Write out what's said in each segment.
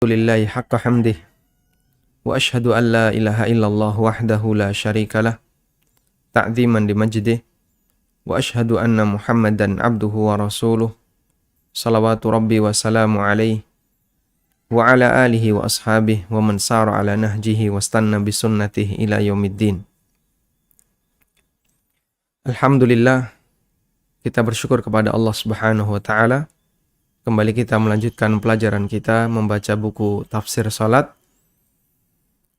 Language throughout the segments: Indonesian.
Lillahi haqqa hamdih wa ashhadu an la ilaha illallah wahdahu la syarika lah ta'ziman li majdih wa ashhadu anna Muhammadan abduhu wa rasuluh salawatu rabbi wa salamu alaihi wa ala alihi wa ashabihi wa man sara ala nahjihi wa stanna bi sunnatihi ila yaumiddin. Alhamdulillah, kita bersyukur kepada Allah Subhanahu wa taala. Kembali kita melanjutkan pelajaran kita membaca buku tafsir salat.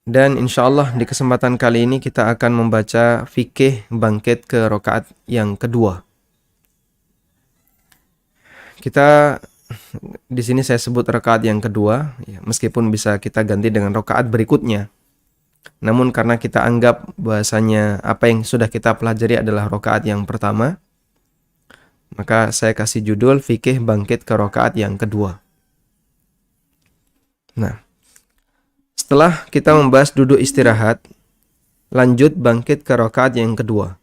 Dan insyaallah di kesempatan kali ini kita akan membaca fikih bangkit ke rakaat yang kedua. Kita di sini saya sebut rakaat yang kedua, ya, meskipun bisa kita ganti dengan rakaat berikutnya. Namun karena kita anggap bahasanya apa yang sudah kita pelajari adalah rakaat yang pertama, maka saya kasih judul fikih bangkit ke rakaat yang kedua. Nah, setelah kita membahas duduk istirahat, lanjut bangkit ke rakaat yang kedua.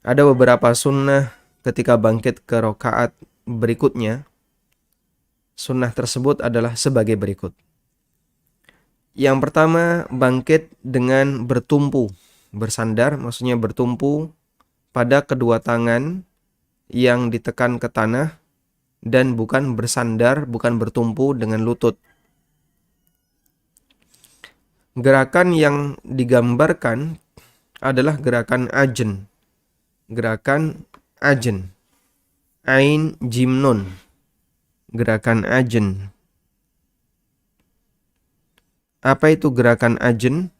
Ada beberapa sunnah ketika bangkit ke rakaat berikutnya. Sunnah tersebut adalah sebagai berikut. Yang pertama, bangkit dengan bertumpu, bersandar, maksudnya bertumpu pada kedua tangan yang ditekan ke tanah dan bukan bersandar, bukan bertumpu dengan lutut. Gerakan yang digambarkan adalah gerakan ajn. Gerakan ajn. Ain jim nun. Gerakan ajn. Apa itu gerakan ajn?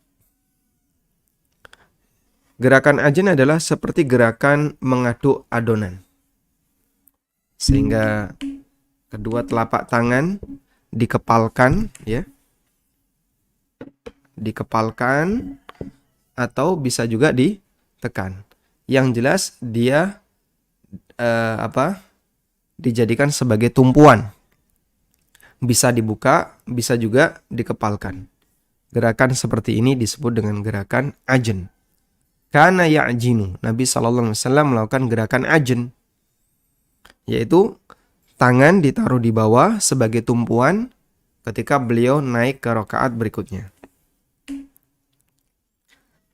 Gerakan ajn adalah seperti gerakan mengaduk adonan. Sehingga kedua telapak tangan dikepalkan, ya. Dikepalkan atau bisa juga ditekan. Yang jelas dia dijadikan sebagai tumpuan. Bisa dibuka, bisa juga dikepalkan. Gerakan seperti ini disebut dengan gerakan ajn. Kana ya'jinu. Nabi SAW melakukan gerakan ajn, yaitu tangan ditaruh di bawah sebagai tumpuan ketika beliau naik ke rakaat berikutnya.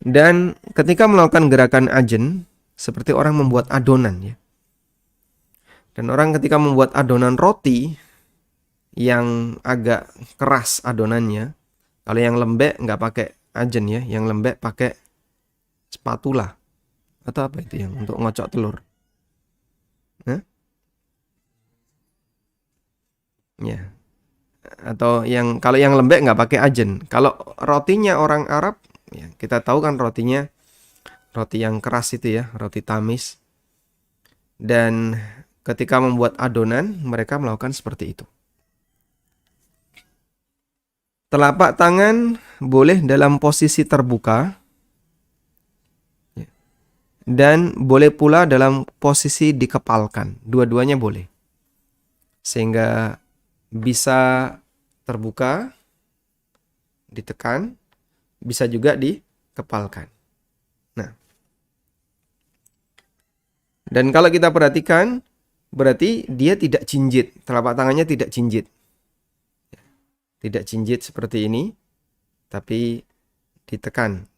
Dan ketika melakukan gerakan ajn, seperti orang membuat adonan, ya. Dan orang ketika membuat adonan roti yang agak keras adonannya, kalau yang lembek nggak pakai ajn, ya, yang lembek pakai spatula atau apa itu yang untuk ngocok telur. Nah? Ya. Atau yang kalau yang lembek nggak pakai ajn. Kalau rotinya orang Arab, ya, kita tahu kan rotinya roti yang keras itu, ya, roti tamis. Dan ketika membuat adonan, mereka melakukan seperti itu. Telapak tangan boleh dalam posisi terbuka, ya, dan boleh pula dalam posisi dikepalkan. Dua-duanya boleh. Sehingga bisa terbuka, ditekan, bisa juga dikepalkan. Nah, dan kalau kita perhatikan, berarti dia tidak jinjit, telapak tangannya tidak jinjit. Tidak jinjit seperti ini, tapi ditekan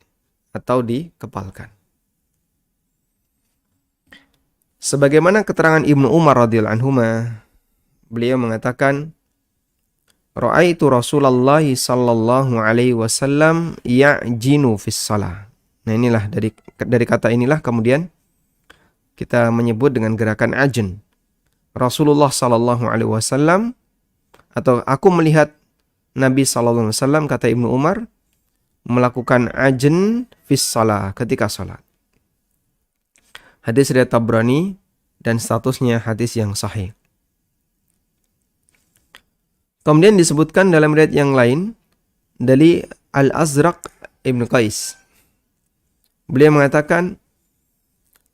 atau dikepalkan. Sebagaimana keterangan Ibnu Umar radhiyallahu anhuma, beliau mengatakan, Ra'aitu Rasulullah sallallahu alaihi wasallam ya'jinu fis shalah. Nah, inilah dari kata inilah kemudian kita menyebut dengan gerakan ajn. Rasulullah sallallahu alaihi wasallam, atau aku melihat Nabi sallallahu alaihi wasallam, kata Ibnu Umar, melakukan ajn fis shalah, ketika salat. Hadis riwayat Tabrani dan statusnya hadis yang sahih. Kemudian disebutkan dalam riwayat yang lain dari Al-Azraq Ibn Qais. Beliau mengatakan,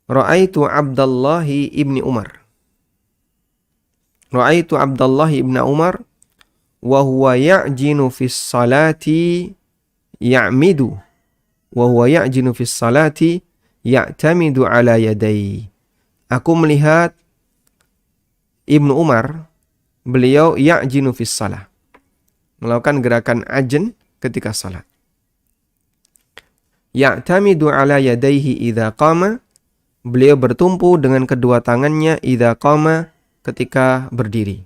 Ra'aitu Abdullah ibni Umar. Ra'aitu Abdullah ibn Umar wa huwa ya'jinu fis salati ya'midu wa huwa ya'jinu fis salati ya'tamidu ala yadai. Aku melihat Ibnu Umar, beliau ya'jinu fis salah, melakukan gerakan ajn ketika salat. Ya'tamidu ala yadayhi idza qama, beliau bertumpu dengan kedua tangannya idza qama, ketika berdiri.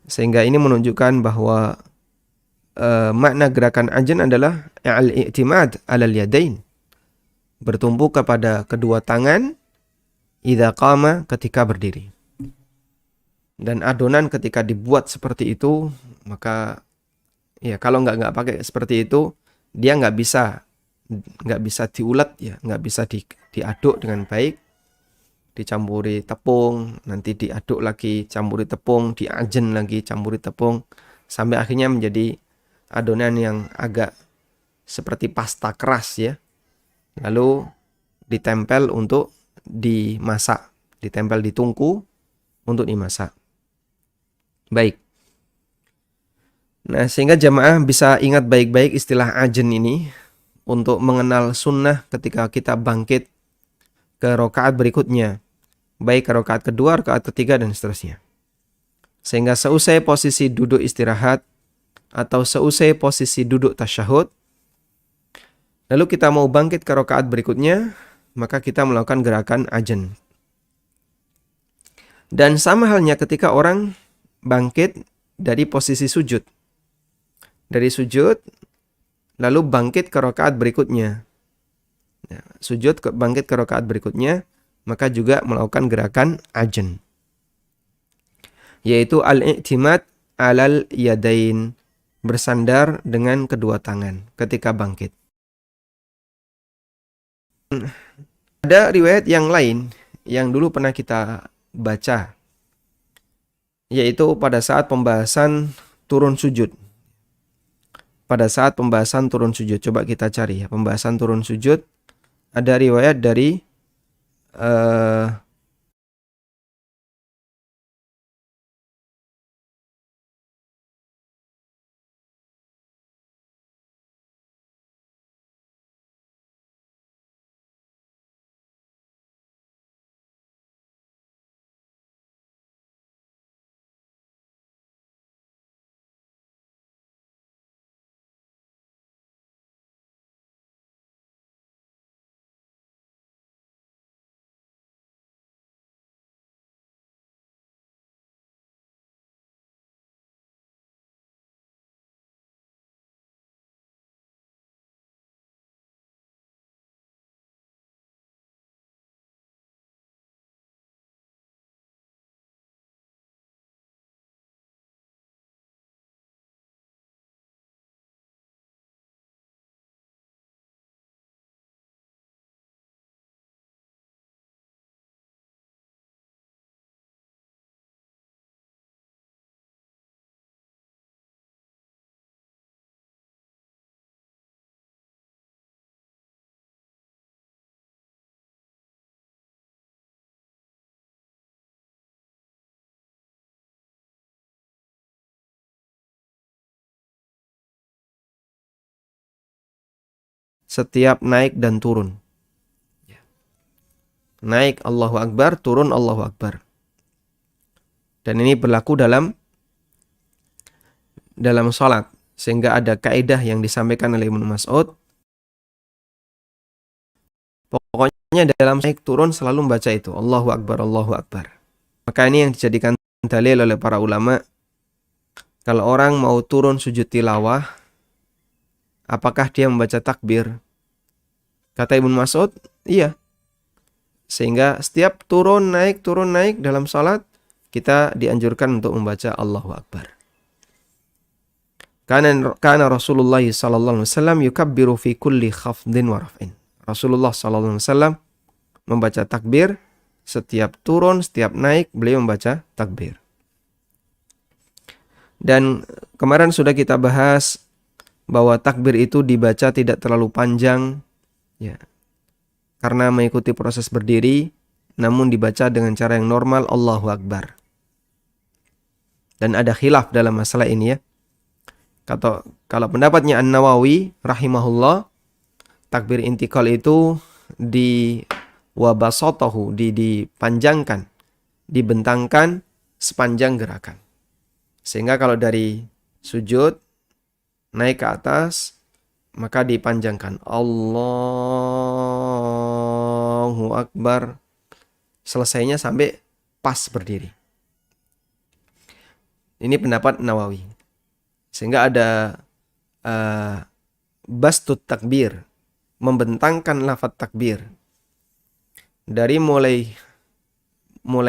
Sehingga ini menunjukkan bahwa makna gerakan ajn adalah al-i'timad alal yadain, bertumpu kepada kedua tangan idza qama, ketika berdiri. Dan adonan ketika dibuat seperti itu, maka ya kalau nggak pakai seperti itu, dia nggak bisa diulat, ya nggak bisa diaduk dengan baik, dicampuri tepung, nanti diaduk lagi, campuri tepung, diajen lagi, campuri tepung, sampai akhirnya menjadi adonan yang agak seperti pasta keras ya. Lalu ditempel untuk dimasak, ditempel di tungku untuk dimasak. Baik. Nah, sehingga jamaah bisa ingat baik-baik istilah ajn ini untuk mengenal sunnah ketika kita bangkit ke rakaat berikutnya, baik ke rakaat kedua, rakaat ketiga, dan seterusnya. Sehingga seusai posisi duduk istirahat atau seusai posisi duduk tasyahud, lalu kita mau bangkit ke rakaat berikutnya, maka kita melakukan gerakan ajn. Dan sama halnya ketika orang bangkit dari posisi sujud. Dari sujud, lalu bangkit ke rakaat berikutnya. Nah, sujud bangkit ke rakaat berikutnya, maka juga melakukan gerakan ajn. Yaitu al-i'timad alal yadain, bersandar dengan kedua tangan ketika bangkit. Ada riwayat yang lain yang dulu pernah kita baca, yaitu pada saat pembahasan turun sujud. Pada saat pembahasan turun sujud, coba kita cari ya, pembahasan turun sujud. Ada riwayat dari setiap naik dan turun. Naik Allahu Akbar, turun Allahu Akbar. Dan ini berlaku dalam salat. Sehingga ada kaidah yang disampaikan oleh Ibnu Mas'ud. Pokoknya dalam naik turun selalu membaca itu, Allahu Akbar, Allahu Akbar. Maka ini yang dijadikan dalil oleh para ulama. Kalau orang mau turun sujud tilawah, apakah dia membaca takbir? Kata Ibnu Mas'ud, iya. Sehingga setiap turun naik dalam salat, kita dianjurkan untuk membaca Allahu Akbar. Karena Rasulullah sallallahu alaihi wasallam yukabbiru fi kulli khafdin wa raf'in. Rasulullah sallallahu alaihi wasallam membaca takbir setiap turun, setiap naik, beliau membaca takbir. Dan kemarin sudah kita bahas bahwa takbir itu dibaca tidak terlalu panjang, ya, karena mengikuti proses berdiri, namun dibaca dengan cara yang normal, Allahu Akbar. Dan ada khilaf dalam masalah ini ya. Kalau pendapatnya An-Nawawi rahimahullah, takbir intikal itu dipanjangkan, dibentangkan sepanjang gerakan. Sehingga kalau dari sujud, naik ke atas, maka dipanjangkan. Allahu Akbar. Selesainya sampai pas berdiri. Ini pendapat Nawawi. Sehingga ada bastut takbir, membentangkan lafaz takbir dari mulai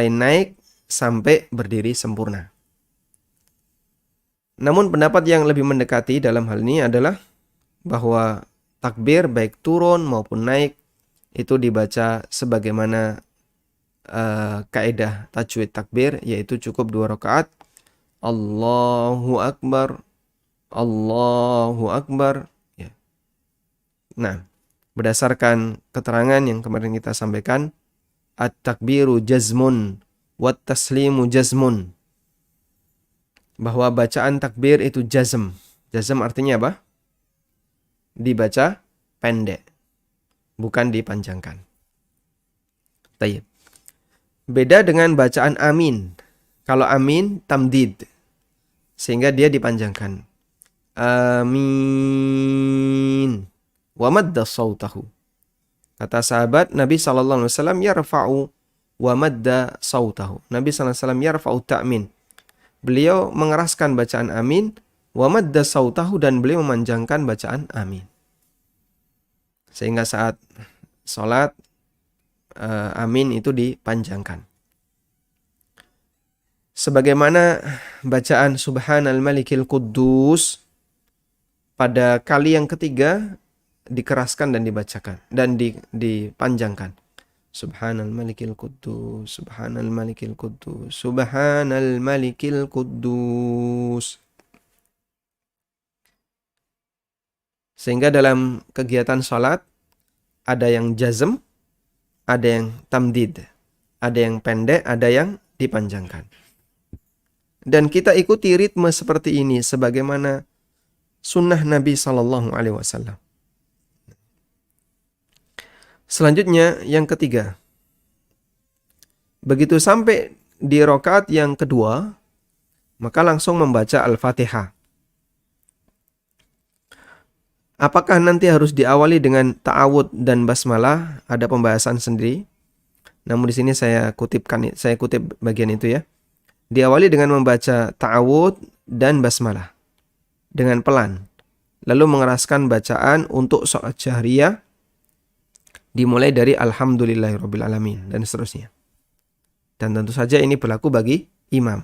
naik sampai berdiri sempurna. Namun pendapat yang lebih mendekati dalam hal ini adalah bahwa takbir baik turun maupun naik itu dibaca sebagaimana kaidah tajwid takbir, yaitu cukup 2 rakaat. Allahu Akbar, Allahu Akbar. Ya. Nah, berdasarkan keterangan yang kemarin kita sampaikan, at-takbiru jazmun, wat taslimu jazmun. Bahwa bacaan takbir itu jazm. Jazm artinya apa? Dibaca pendek, bukan dipanjangkan. Tayyib. Beda dengan bacaan amin. Kalau amin tamdid, sehingga dia dipanjangkan. Amin. Wa madda sautahu. Kata sahabat Nabi SAW, yarfa'u wa madda sautahu. Nabi SAW yarfa'u ta'min. Beliau mengeraskan bacaan amin, wa madda sautahu, dan beliau memanjangkan bacaan amin. Sehingga saat sholat, amin itu dipanjangkan. Sebagaimana bacaan Subhanal Malikil Quddus pada kali yang ketiga dikeraskan dan dibacakan dan dipanjangkan. Subhanal Malikil Quddus, Subhanal Malikil Quddus, Subhanal Malikil Quddus. Sehingga dalam kegiatan sholat ada yang jazm, ada yang tamdid, ada yang pendek, ada yang dipanjangkan. Dan kita ikuti ritme seperti ini sebagaimana sunnah Nabi SAW. Selanjutnya yang ketiga. Begitu sampai di rakaat yang kedua, maka langsung membaca Al-Fatihah. Apakah nanti harus diawali dengan ta'awud dan basmalah? Ada pembahasan sendiri. Namun di sini saya kutip bagian itu ya. Diawali dengan membaca ta'awud dan basmalah dengan pelan. Lalu mengeraskan bacaan untuk sholat jahriyah dimulai dari Alhamdulillahirabbil alamin dan seterusnya. Dan tentu saja ini berlaku bagi imam.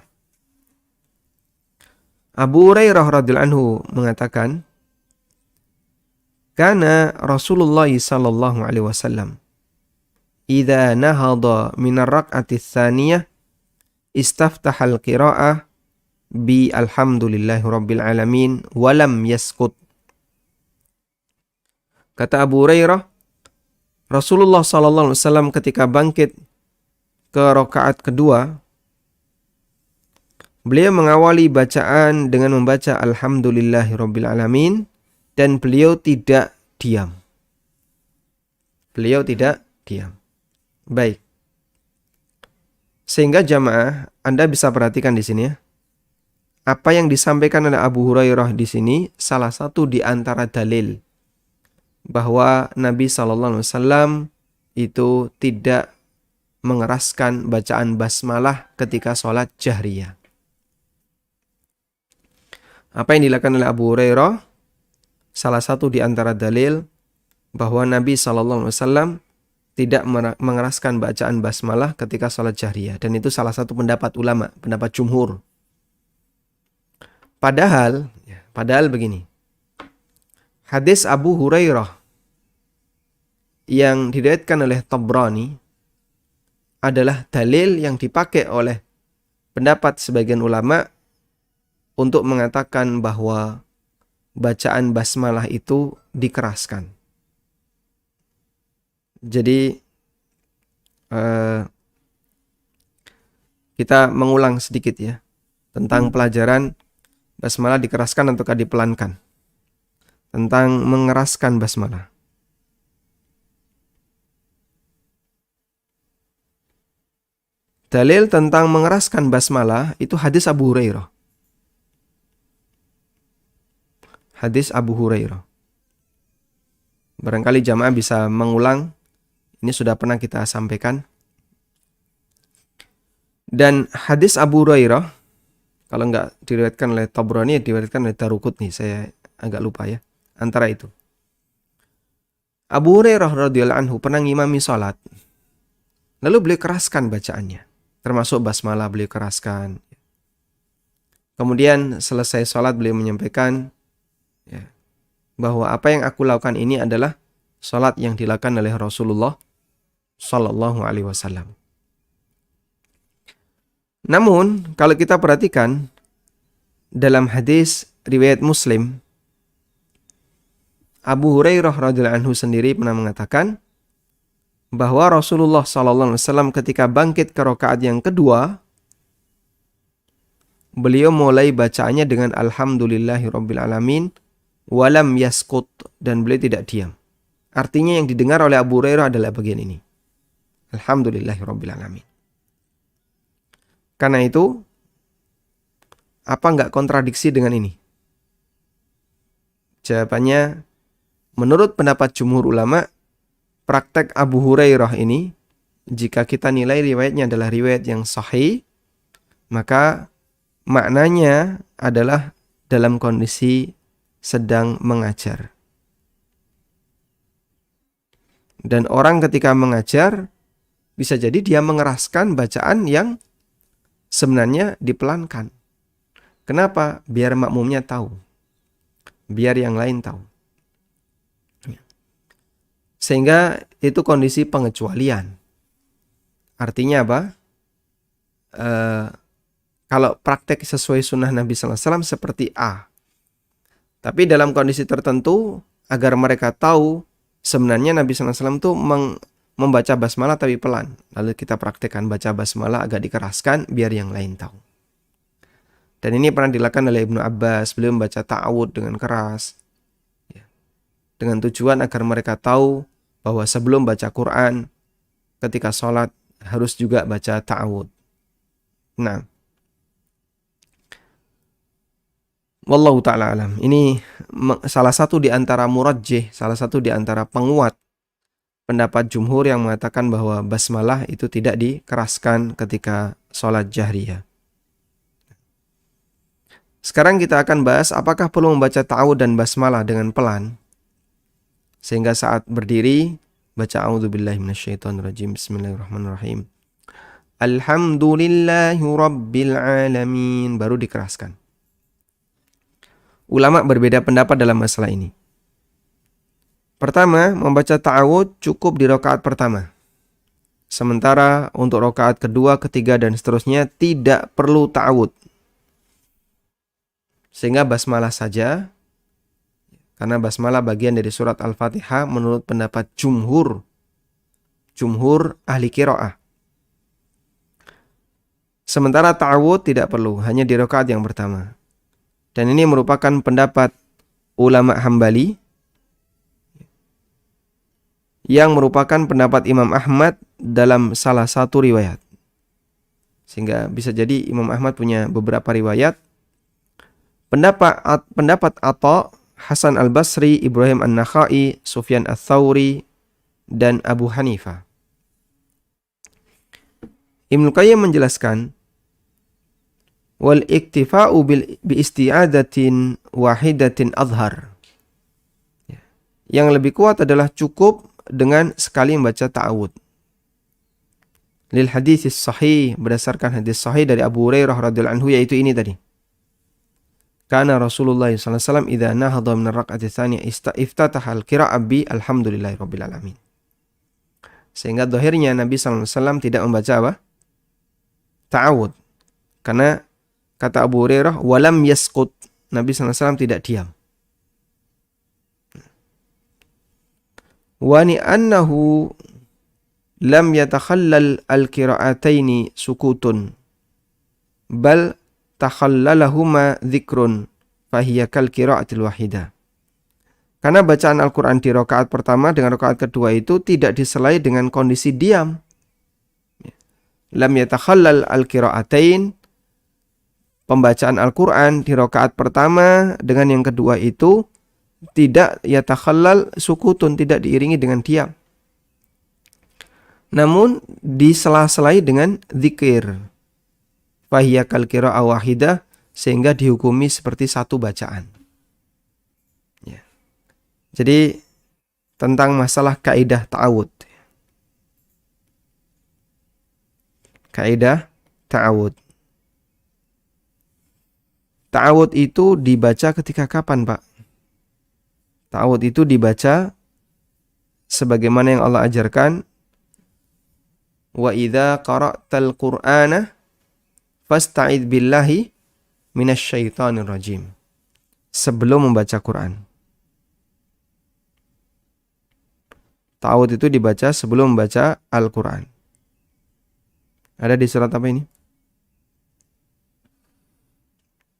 Abu Hurairah radhiyallahu anhu mengatakan, kana Rasulullah sallallahu alaihi wasallam idza nahadha min ar-rak'ati tsaniyah istaftahal qira'ah bi alhamdulillahirabbil alamin wa lam yaskut. Kata Abu Hurairah, Rasulullah sallallahu alaihi wasallam ketika bangkit ke rakaat kedua, beliau mengawali bacaan dengan membaca alhamdulillahirabbil alamin. Dan beliau tidak diam. Beliau tidak diam. Baik. Sehingga jamaah, Anda bisa perhatikan di sini ya. Apa yang disampaikan oleh Abu Hurairah di sini salah satu di antara dalil bahwa Nabi SAW itu tidak mengeraskan bacaan basmalah ketika sholat jahriyah. Apa yang dilakukan oleh Abu Hurairah? Salah satu di antara dalil bahwa Nabi SAW tidak mengeraskan bacaan basmalah ketika sholat jahriyah. Dan itu salah satu pendapat ulama, pendapat jumhur. Padahal begini. Hadis Abu Hurairah yang diriwayatkan oleh Tabrani adalah dalil yang dipakai oleh pendapat sebagian ulama untuk mengatakan bahwa bacaan basmalah itu dikeraskan. Jadi kita mengulang sedikit ya tentang pelajaran basmalah dikeraskan ataukah dipelankan. Tentang mengeraskan basmalah. Dalil tentang mengeraskan basmalah itu hadis Abu Hurairah. hadis Abu Hurairah. Barangkali jamaah bisa mengulang, ini sudah pernah kita sampaikan. Dan hadis Abu Hurairah, kalau enggak diriwayatkan oleh Tabrani, diriwayatkan oleh Daruqutni, saya agak lupa ya, antara itu. Abu Hurairah radhiyallahu anhu pernah ngimami salat. Lalu beliau keraskan bacaannya, termasuk basmalah beliau keraskan. Kemudian selesai salat beliau menyampaikan ya, bahwa apa yang aku lakukan ini adalah salat yang dilakukan oleh Rasulullah sallallahu alaihi wasallam. Namun, kalau kita perhatikan dalam hadis riwayat Muslim, Abu Hurairah radhiyallahu anhu sendiri pernah mengatakan bahwa Rasulullah sallallahu alaihi wasallam ketika bangkit ke rakaat yang kedua, beliau mulai bacaannya dengan alhamdulillahirabbil alamin walam yaskut, dan beliau tidak diam. Artinya yang didengar oleh Abu Hurairah adalah bagian ini. Alhamdulillahirabbil alamin. Karena itu, apa enggak kontradiksi dengan ini? Jawabannya, menurut pendapat jumhur ulama, praktek Abu Hurairah ini, jika kita nilai riwayatnya adalah riwayat yang sahih, maka maknanya adalah dalam kondisi sedang mengajar. Dan orang ketika mengajar, bisa jadi dia mengeraskan bacaan yang sebenarnya dipelankan. Kenapa? Biar makmumnya tahu. Biar yang lain tahu. Sehingga itu kondisi pengecualian. Artinya apa? Kalau praktek sesuai sunnah Nabi Sallallahu Alaihi Wasallam seperti A. Tapi dalam kondisi tertentu, agar mereka tahu sebenarnya Nabi Sallallahu Alaihi Wasallam itu membaca basmalah tapi pelan. Lalu kita praktekkan baca basmalah agak dikeraskan biar yang lain tahu. Dan ini pernah dilakukan oleh Ibnu Abbas. Beliau membaca ta'awud dengan keras. Ya. Dengan tujuan agar mereka tahu bahwa sebelum baca Quran, ketika sholat harus juga baca ta'awud. Nah, wallahu ta'ala alam. Ini salah satu di antara murajjih, salah satu di antara penguat pendapat jumhur yang mengatakan bahwa basmalah itu tidak dikeraskan ketika sholat jahriyah. Sekarang kita akan bahas apakah perlu membaca ta'awud dan basmalah dengan pelan. Sehingga saat berdiri, baca a'udzubillahi minasyaitonirrajim, bismillahirrahmanirrahim. Alhamdulillahi rabbil alamin, baru dikeraskan. Ulama berbeda pendapat dalam masalah ini. Pertama, membaca ta'awud cukup di rakaat pertama. Sementara untuk rakaat kedua, ketiga, dan seterusnya tidak perlu ta'awud. Sehingga basmalah saja, karena basmalah bagian dari surat Al-Fatihah menurut pendapat jumhur ahli qiraah. Sementara ta'awud tidak perlu, hanya di rakaat yang pertama. Dan ini merupakan pendapat ulama Hambali, yang merupakan pendapat Imam Ahmad dalam salah satu riwayat. Sehingga bisa jadi Imam Ahmad punya beberapa riwayat. Pendapat Atha, Hasan Al-Basri, Ibrahim An-Nakhai, Sufyan Ats-Tsauri, dan Abu Hanifah. Ibnu Qayyim menjelaskan, wal iktifa'u bi isti'adatin wahidatin adhar. Yang lebih kuat adalah cukup dengan sekali membaca ta'awud. Lil hadits sahih, berdasarkan hadis sahih dari Abu Hurairah radhiyallahu anhu, yaitu ini tadi. Kana Rasulullah sallallahu alaihi wasallam idza nahadha min ar-rak'ati tsaniyah iftataha al-qira'ah bi alhamdulillahirabbil alamin. Sehingga zahirnya Nabi sallallahu alaihi wasallam tidak membaca apa? Ta'awud. Karena kata Abu Hurairah walam yaskut, Nabi sallallahu alaihi wasallam tidak diam. Wa ni annahu lam yatakhallal al-qira'ataini sukutun bal takhallalahuma dzikrun fahiya kal qira'atil wahidah. Karena bacaan Al-Qur'an di rakaat pertama dengan rakaat kedua itu tidak diselai dengan kondisi diam. Lam yatakhallal al-qira'atain, pembacaan Al-Qur'an di rakaat pertama dengan yang kedua itu tidak yatakhallal sukutun, tidak diiringi dengan diam. Namun disela-selai dengan zikir. Fahiya kal qira'ah wahidah, sehingga dihukumi seperti satu bacaan. Ya. Jadi tentang masalah kaidah ta'awud. Kaidah ta'awud. Ta'awud itu dibaca ketika kapan, Pak? Ta'awud itu dibaca sebagaimana yang Allah ajarkan. Wa idza qara'tal Qur'ana fasta'idz billahi minasyaitonir rajim. Sebelum membaca Quran. Ta'awud itu dibaca sebelum membaca Al-Quran. Ada di surat apa ini?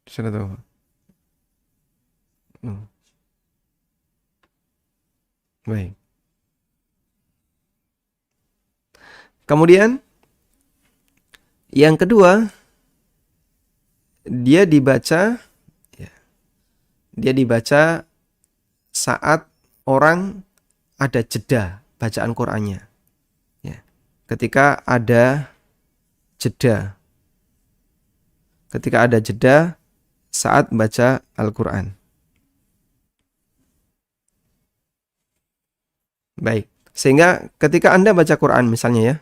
Surat apa? Baik. Kemudian yang kedua, dia dibaca saat orang ada jeda bacaan Qur'annya. Ya. Ketika ada jeda. Ketika ada jeda saat baca Al-Qur'an. Baik. Sehingga ketika Anda baca Qur'an misalnya ya,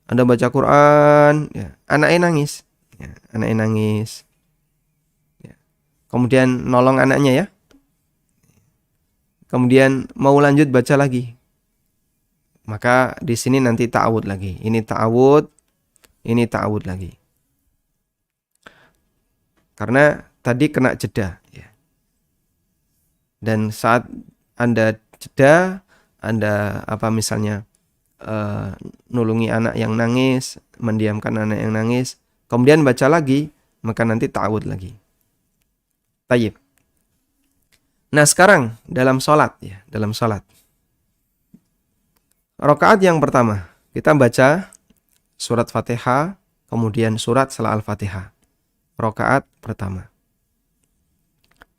Anda baca Quran, ya, anaknya nangis. Ya, anaknya nangis. Ya. Kemudian nolong anaknya ya. Kemudian mau lanjut baca lagi. Maka di sini nanti ta'awud lagi. Ini ta'awud lagi. Karena tadi kena jeda. Ya. Dan saat Anda jeda, Anda misalnya nulungi anak yang nangis, mendiamkan anak yang nangis, kemudian baca lagi, maka nanti ta'awud lagi. Tayyib. Nah sekarang dalam sholat ya, rakaat yang pertama kita baca surat Fatihah, kemudian surat setelah Al-Fatihah. Rakaat pertama.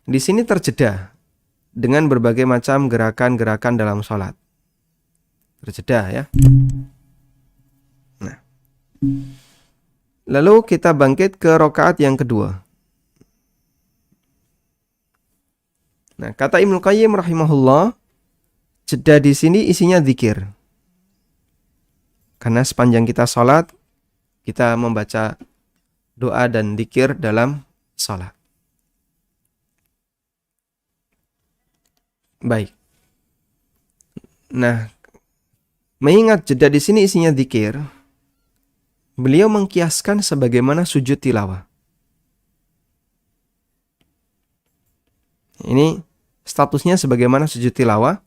Di sini terjeda dengan berbagai macam gerakan-gerakan dalam sholat. Terjeda ya. Nah. Lalu kita bangkit ke rakaat yang kedua. Nah, kata Ibnu Qayyim rahimahullah, jeda di sini isinya zikir. Karena sepanjang kita sholat, kita membaca doa dan zikir dalam sholat. Baik. Nah, mengingat jeda di sini isinya zikir, beliau mengkiaskan sebagaimana sujud tilawah. Ini statusnya sebagaimana sujud tilawah,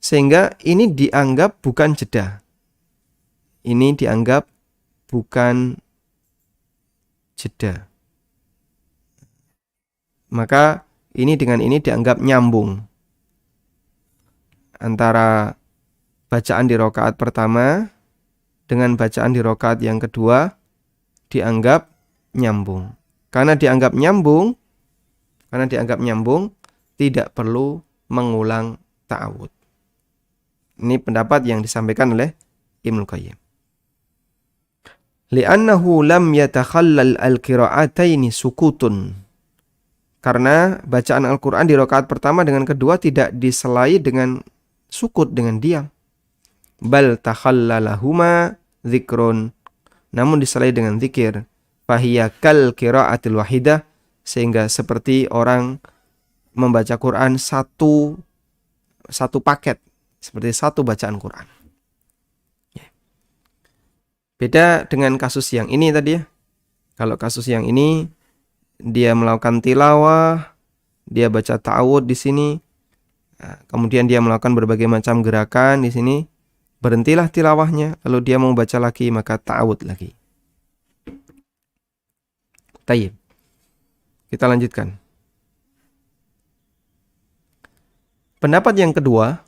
sehingga ini dianggap bukan jeda. Ini dianggap bukan jeda. Maka ini dengan ini dianggap nyambung antara bacaan di rakaat pertama dengan bacaan di rakaat yang kedua, dianggap nyambung. Karena dianggap nyambung, tidak perlu mengulang ta'awud. Ini pendapat yang disampaikan oleh Ibnu Qayyim. Li'annahu lam yatakhallal al-qira'ataini sukutun. Karena bacaan Al-Quran di rakaat pertama dengan kedua tidak diselai dengan sukut, dengan diam. Bal takhallalahuma zikrun. Namun diselai dengan zikir. Fahiya kal qira'atil wahidah. Sehingga seperti orang membaca Quran satu paket. Seperti satu bacaan Quran. Beda dengan kasus yang ini tadi ya. Kalau kasus yang ini, dia melakukan tilawah, dia baca ta'awud di sini, kemudian dia melakukan berbagai macam gerakan di sini, berhentilah tilawahnya, lalu dia mau baca lagi, maka ta'awud lagi. Tayyib. Kita lanjutkan. Pendapat yang kedua,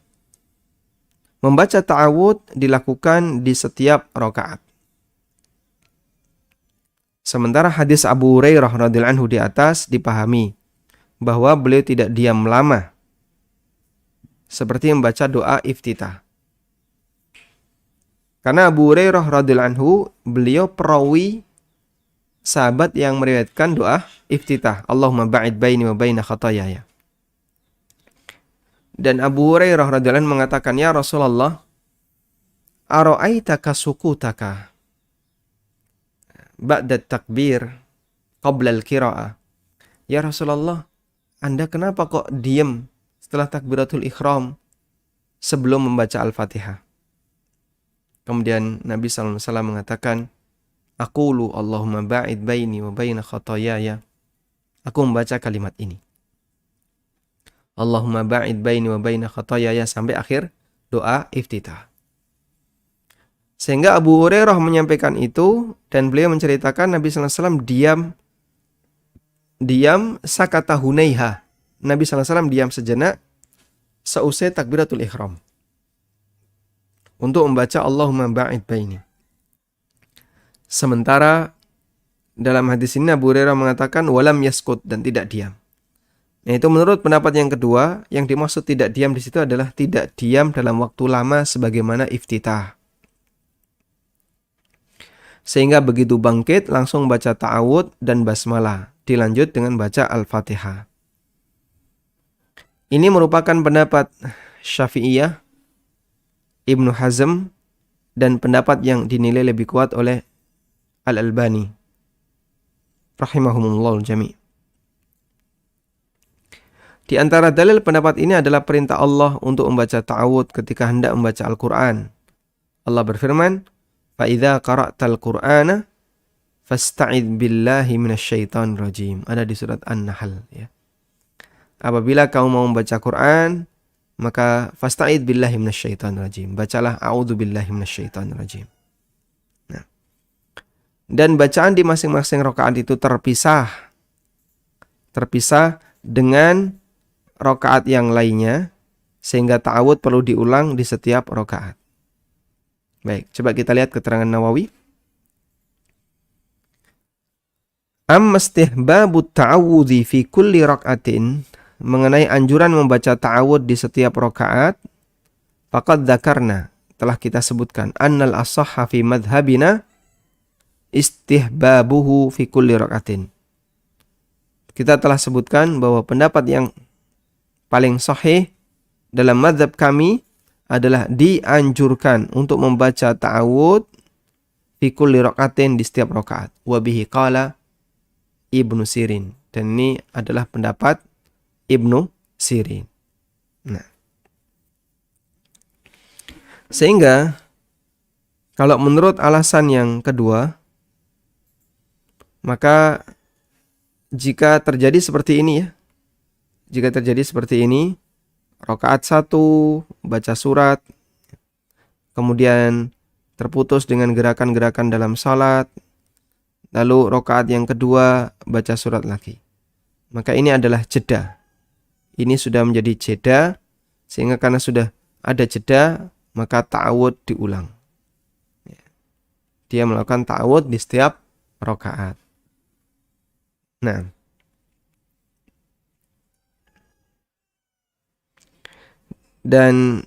membaca ta'awud dilakukan di setiap rakaat. Sementara hadis Abu Hurairah radhiyallahu anhu di atas dipahami bahwa beliau tidak diam lama seperti membaca doa iftitah. Karena Abu Hurairah radhiyallahu anhu, beliau perawi sahabat yang meriwayatkan doa iftitah, Allahumma ba'id baini wa baina khataayaya. Dan Abu Hurairah radhiyallahu anhu mengatakan, ya Rasulullah, ara'aitaka sukutaka ba'da takbir qabla al-qira'ah. Ya Rasulullah, Anda kenapa kok diam setelah takbiratul ihram sebelum membaca Al-Fatihah? Kemudian Nabi SAW mengatakan, Aqulu Allahumma ba'id baini wa baina khataayaya. Aku membaca kalimat ini, Allahumma ba'id baini wa baina khataayaya, sampai akhir doa iftitah. Sehingga Abu Hurairah menyampaikan itu, dan beliau menceritakan Nabi SAW diam sakata hunaiha. Nabi SAW diam sejenak seusai takbiratul ihram untuk membaca Allahumma ba'id baini. Sementara dalam hadis ini Abu Hurairah mengatakan walam yaskut, dan tidak diam. Nah, itu menurut pendapat yang kedua, yang dimaksud tidak diam di situ adalah tidak diam dalam waktu lama sebagaimana iftitah. Sehingga begitu bangkit langsung baca ta'awud dan basmalah, dilanjut dengan baca Al-Fatihah. Ini merupakan pendapat Syafi'iyah, Ibnu Hazm, dan pendapat yang dinilai lebih kuat oleh Al-Albani rahimahumullah jami'. Di antara dalil pendapat ini adalah perintah Allah untuk membaca ta'awud ketika hendak membaca Al-Quran. Allah berfirman, فَإِذَا قَرَأْتَ الْقُرْآنَ فَاسْتَعِذْ بِاللَّهِ مِنَ الشَّيْطَانِ الرَّجِيمِ. Ada di surat An-Nahl. Ya. Apabila kamu mau membaca Quran, maka fasta'id billahi minasyaitonir rajim. Bacalah a'udzu billahi minasyaitonir rajim. Nah. Dan bacaan di masing-masing rakaat itu terpisah dengan rakaat yang lainnya, sehingga ta'awud perlu diulang di setiap rakaat. Baik, coba kita lihat keterangan Nawawi. Amma istihbabut ta'awudzi fi kulli rak'atin, mengenai anjuran membaca ta'awud di setiap rakaat, faqad dzakarna, telah kita sebutkan, annal as-sahha fi madhhabina istihbabuhu fi kulli rak'atin. Kita telah sebutkan bahwa pendapat yang paling sahih dalam mazhab kami adalah dianjurkan untuk membaca ta'awud fi kulli rak'atin, di setiap rakaat. Wa bihi qala Ibnu Sirin, dan ini adalah pendapat Ibnu Sirin. Nah, sehingga kalau menurut alasan yang kedua, maka jika terjadi seperti ini ya, jika terjadi seperti ini, rakaat 1 baca surat, kemudian terputus dengan gerakan-gerakan dalam salat, lalu rakaat yang kedua baca surat lagi, maka ini adalah jeda. Ini sudah menjadi jeda, sehingga karena sudah ada jeda, maka ta'awud diulang. Dia melakukan ta'awud di setiap rakaat. Nah, dan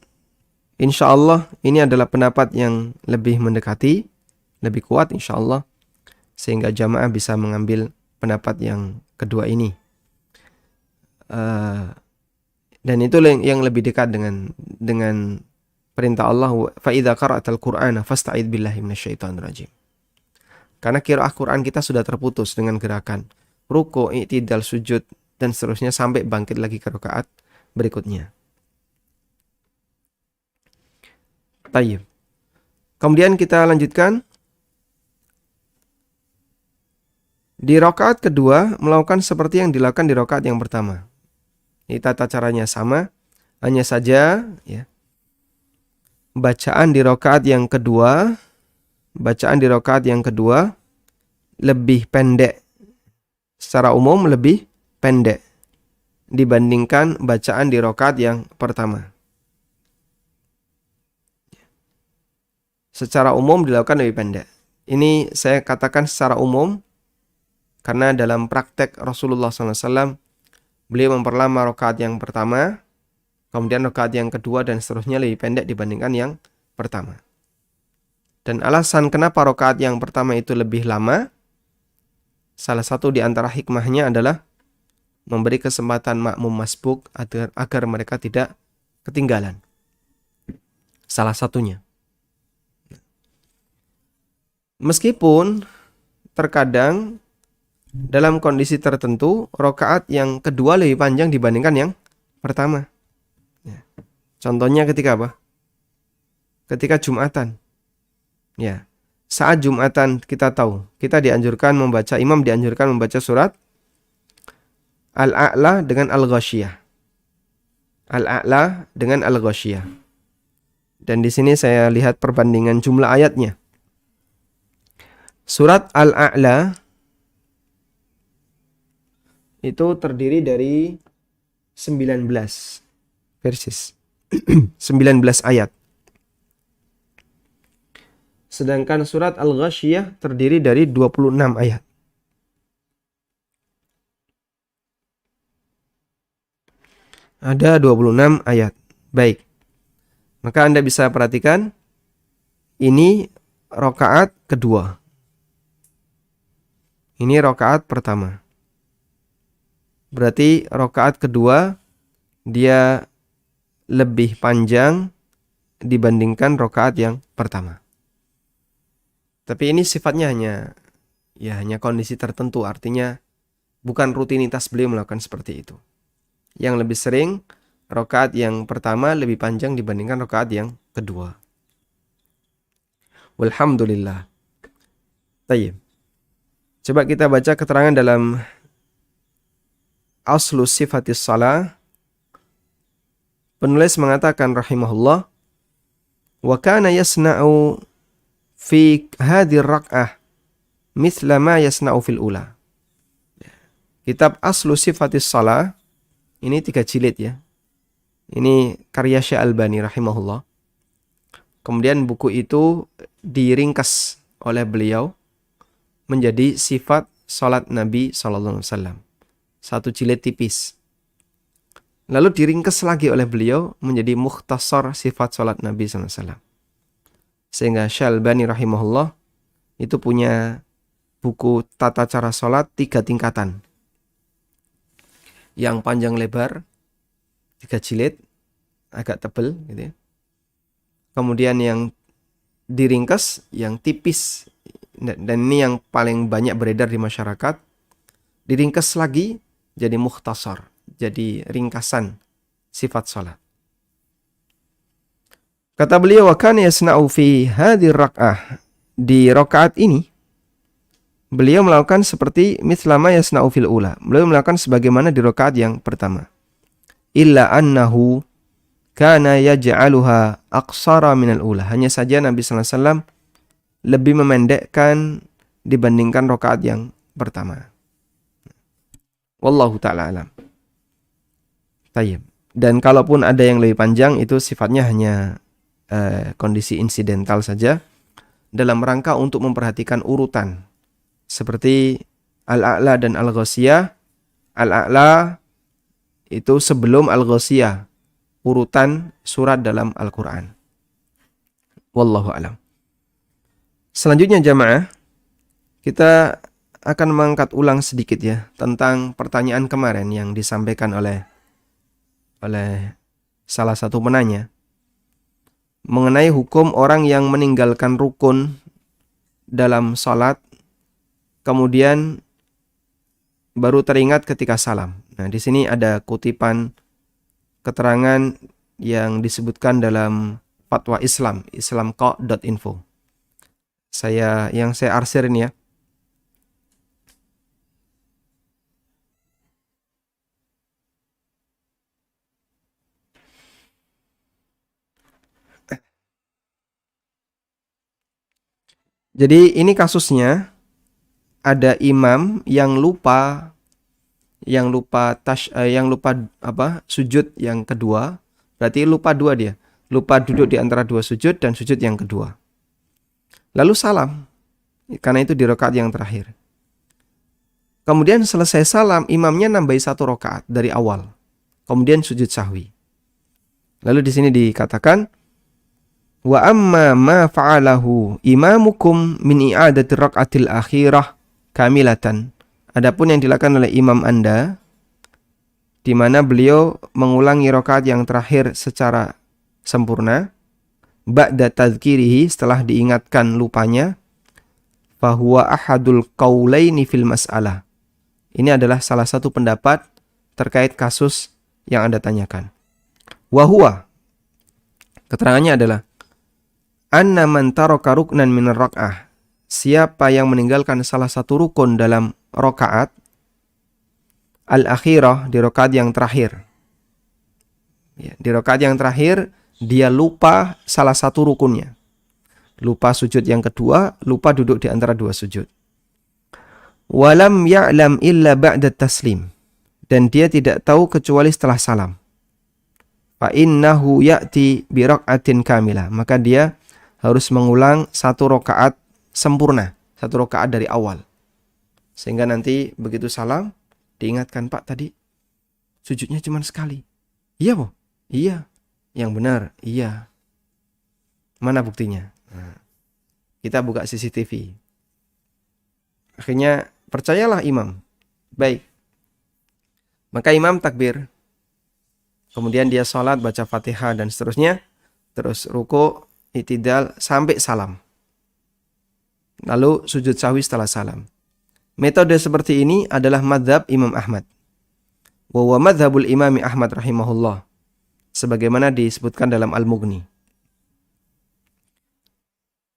insya Allah ini adalah pendapat yang lebih mendekati, lebih kuat insya Allah, sehingga jamaah bisa mengambil pendapat yang kedua ini. Dan itu yang lebih dekat dengan perintah Allah, fa idza qara'tal qur'ana fasta'id billahi minasyaitonir rajim. Karena qiraah Quran kita sudah terputus dengan gerakan ruku', i'tidal, sujud, dan seterusnya sampai bangkit lagi ke rakaat berikutnya. Tayyib. Kemudian kita lanjutkan. Di rakaat kedua melakukan seperti yang dilakukan di rakaat yang pertama. Ini tata caranya sama, hanya saja ya, bacaan di rakaat yang kedua lebih pendek. Secara umum lebih pendek dibandingkan bacaan di rakaat yang pertama. Secara umum dilakukan lebih pendek. Ini saya katakan secara umum karena dalam praktek Rasulullah SAW, beliau memperlama rakaat yang pertama, Kemudian rakaat yang kedua dan seterusnya lebih pendek dibandingkan yang pertama. Dan alasan kenapa rakaat yang pertama itu lebih lama, salah satu di antara hikmahnya adalah memberi kesempatan makmum masbuk agar mereka tidak ketinggalan. Salah satunya. Meskipun terkadang dalam kondisi tertentu rakaat yang kedua lebih panjang dibandingkan yang pertama. Ya. Contohnya ketika apa? Ketika Jumatan. Ya. Saat Jumatan kita tahu, imam dianjurkan membaca surat Al-A'la dengan Al-Ghasyiyah. Al-A'la dengan Al-Ghasyiyah. Dan di sini saya lihat perbandingan jumlah ayatnya. Surat Al-A'la itu terdiri dari 19 verses. 19 ayat. Sedangkan surat Al-Ghasyiyah terdiri dari 26 ayat. Ada 26 ayat. Baik. Maka Anda bisa perhatikan ini rakaat kedua. Ini rakaat pertama. Berarti rakaat kedua dia lebih panjang dibandingkan rakaat yang pertama. Tapi ini sifatnya hanya kondisi tertentu, artinya bukan rutinitas beliau melakukan seperti itu. Yang lebih sering rakaat yang pertama lebih panjang dibandingkan rakaat yang kedua. Walhamdulillah. Tayyib. Coba kita baca keterangan dalam Aslu Sifatis Salah. Penulis mengatakan rahimahullah, wa kana yasna'u fi hadhihi rak'ah mithla ma yasna'u fil ula. Kitab Aslu Sifatis Salah ini 3 jilid ya. Ini karya Syekh Albani rahimahullah. Kemudian buku itu diringkas oleh beliau menjadi sifat salat Nabi sallallahu alaihi wasallam. 1 jilid tipis. Lalu diringkas lagi oleh beliau menjadi mukhtasar sifat salat Nabi sallallahu alaihi wasallam. Sehingga Syekh Albani rahimahullah itu punya buku tata cara salat 3 tingkatan. Yang panjang lebar 3 jilid, agak tebal gitu ya. Kemudian yang diringkas, yang tipis, dan ini yang paling banyak beredar di masyarakat, diringkas lagi jadi mukhtasar, jadi ringkasan sifat salat. Kata beliau, wa kana yasna'u fi hadhihi rak'ah, di rakaat ini beliau melakukan seperti mithlama yasna'u fil ula. Beliau melakukan sebagaimana di rakaat yang pertama. Illa annahu kana yaj'aluha aqsara minal ula. Hanya saja Nabi sallallahu alaihi wasallam lebih memendekkan dibandingkan rakaat yang pertama. Wallahu ta'ala alam. Tayyib. Dan kalaupun ada yang lebih panjang, itu sifatnya hanya kondisi insidental saja dalam rangka untuk memperhatikan urutan. Seperti Al-A'la dan Al-Ghasyiyah. Al-A'la itu sebelum Al-Ghasyiyah, urutan surat dalam Al-Quran. Wallahu alam. Selanjutnya jamaah, kita akan mengangkat ulang sedikit ya tentang pertanyaan kemarin yang disampaikan oleh salah satu penanya mengenai hukum orang yang meninggalkan rukun dalam salat kemudian baru teringat ketika salam. Nah, di sini ada kutipan keterangan yang disebutkan dalam fatwa Islam, islamqa.info. Saya arsir ini ya. Jadi ini kasusnya ada imam yang lupa sujud yang kedua, berarti lupa 2 dia. Lupa duduk di antara 2 sujud dan sujud yang kedua. Lalu salam, karena itu di rakaat yang terakhir. Kemudian selesai salam, imamnya nambahi 1 rakaat dari awal. Kemudian sujud sahwi. Lalu di sini dikatakan wa amma ma fa'alahu imamukum min i'adati raq'atil akhirah kamilatan. Adapun yang dilakukan oleh imam Anda di mana beliau mengulangi rakaat yang terakhir secara sempurna ba'da tadzkirihi, setelah diingatkan lupanya, fahuwa ahadul qaulaini fil mas'alah. Ini adalah salah satu pendapat terkait kasus yang Anda tanyakan. Wa huwa, keterangannya adalah anna man taraka ruknan min rak'ah, siapa yang meninggalkan salah satu rukun dalam rakaat al-akhirah, di rakaat yang terakhir. Ya, di rakaat yang terakhir dia lupa salah satu rukunnya. Lupa sujud yang kedua, lupa duduk di antara dua sujud. Walam ya'lam illa ba'da taslim, dan dia tidak tahu kecuali setelah salam. Fa innahu ya'ti bi rak'atin kamilah, maka dia harus mengulang satu rakaat sempurna, satu rakaat dari awal. Sehingga nanti begitu salam diingatkan, Pak tadi sujudnya cuma sekali. Iya, Bu? Iya. Yang benar, iya. Mana buktinya? Nah, kita buka CCTV. Akhirnya percayalah imam. Baik. Maka imam takbir. Kemudian dia sholat, baca Fatihah dan seterusnya. Terus ruku, i'tidal sampai salam. Lalu sujud sahwi setelah salam. Metode seperti ini adalah madhab Imam Ahmad. Wa huwa madhabul imami Ahmad rahimahullah, sebagaimana disebutkan dalam Al-Mughni.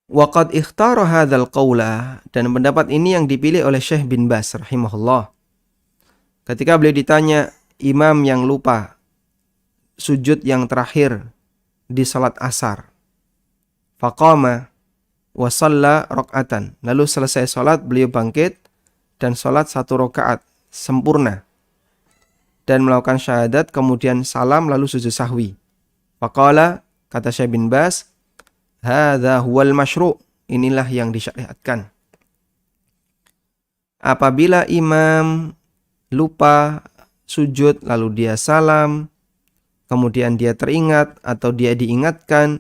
Wa qad ikhtara hadzal qawla, dan pendapat ini yang dipilih oleh Syekh bin Baz rahimahullah. Ketika beliau ditanya imam yang lupa sujud yang terakhir di salat asar. Faqama wa shalla rak'atan. Lalu selesai salat beliau bangkit dan salat satu rakaat sempurna dan melakukan syahadat, kemudian salam lalu sujud sahwi. Faqala, kata Syekh bin Baz, hadza huwal masyru', inilah yang disyariatkan. Apabila imam lupa sujud lalu dia salam, kemudian dia teringat atau dia diingatkan,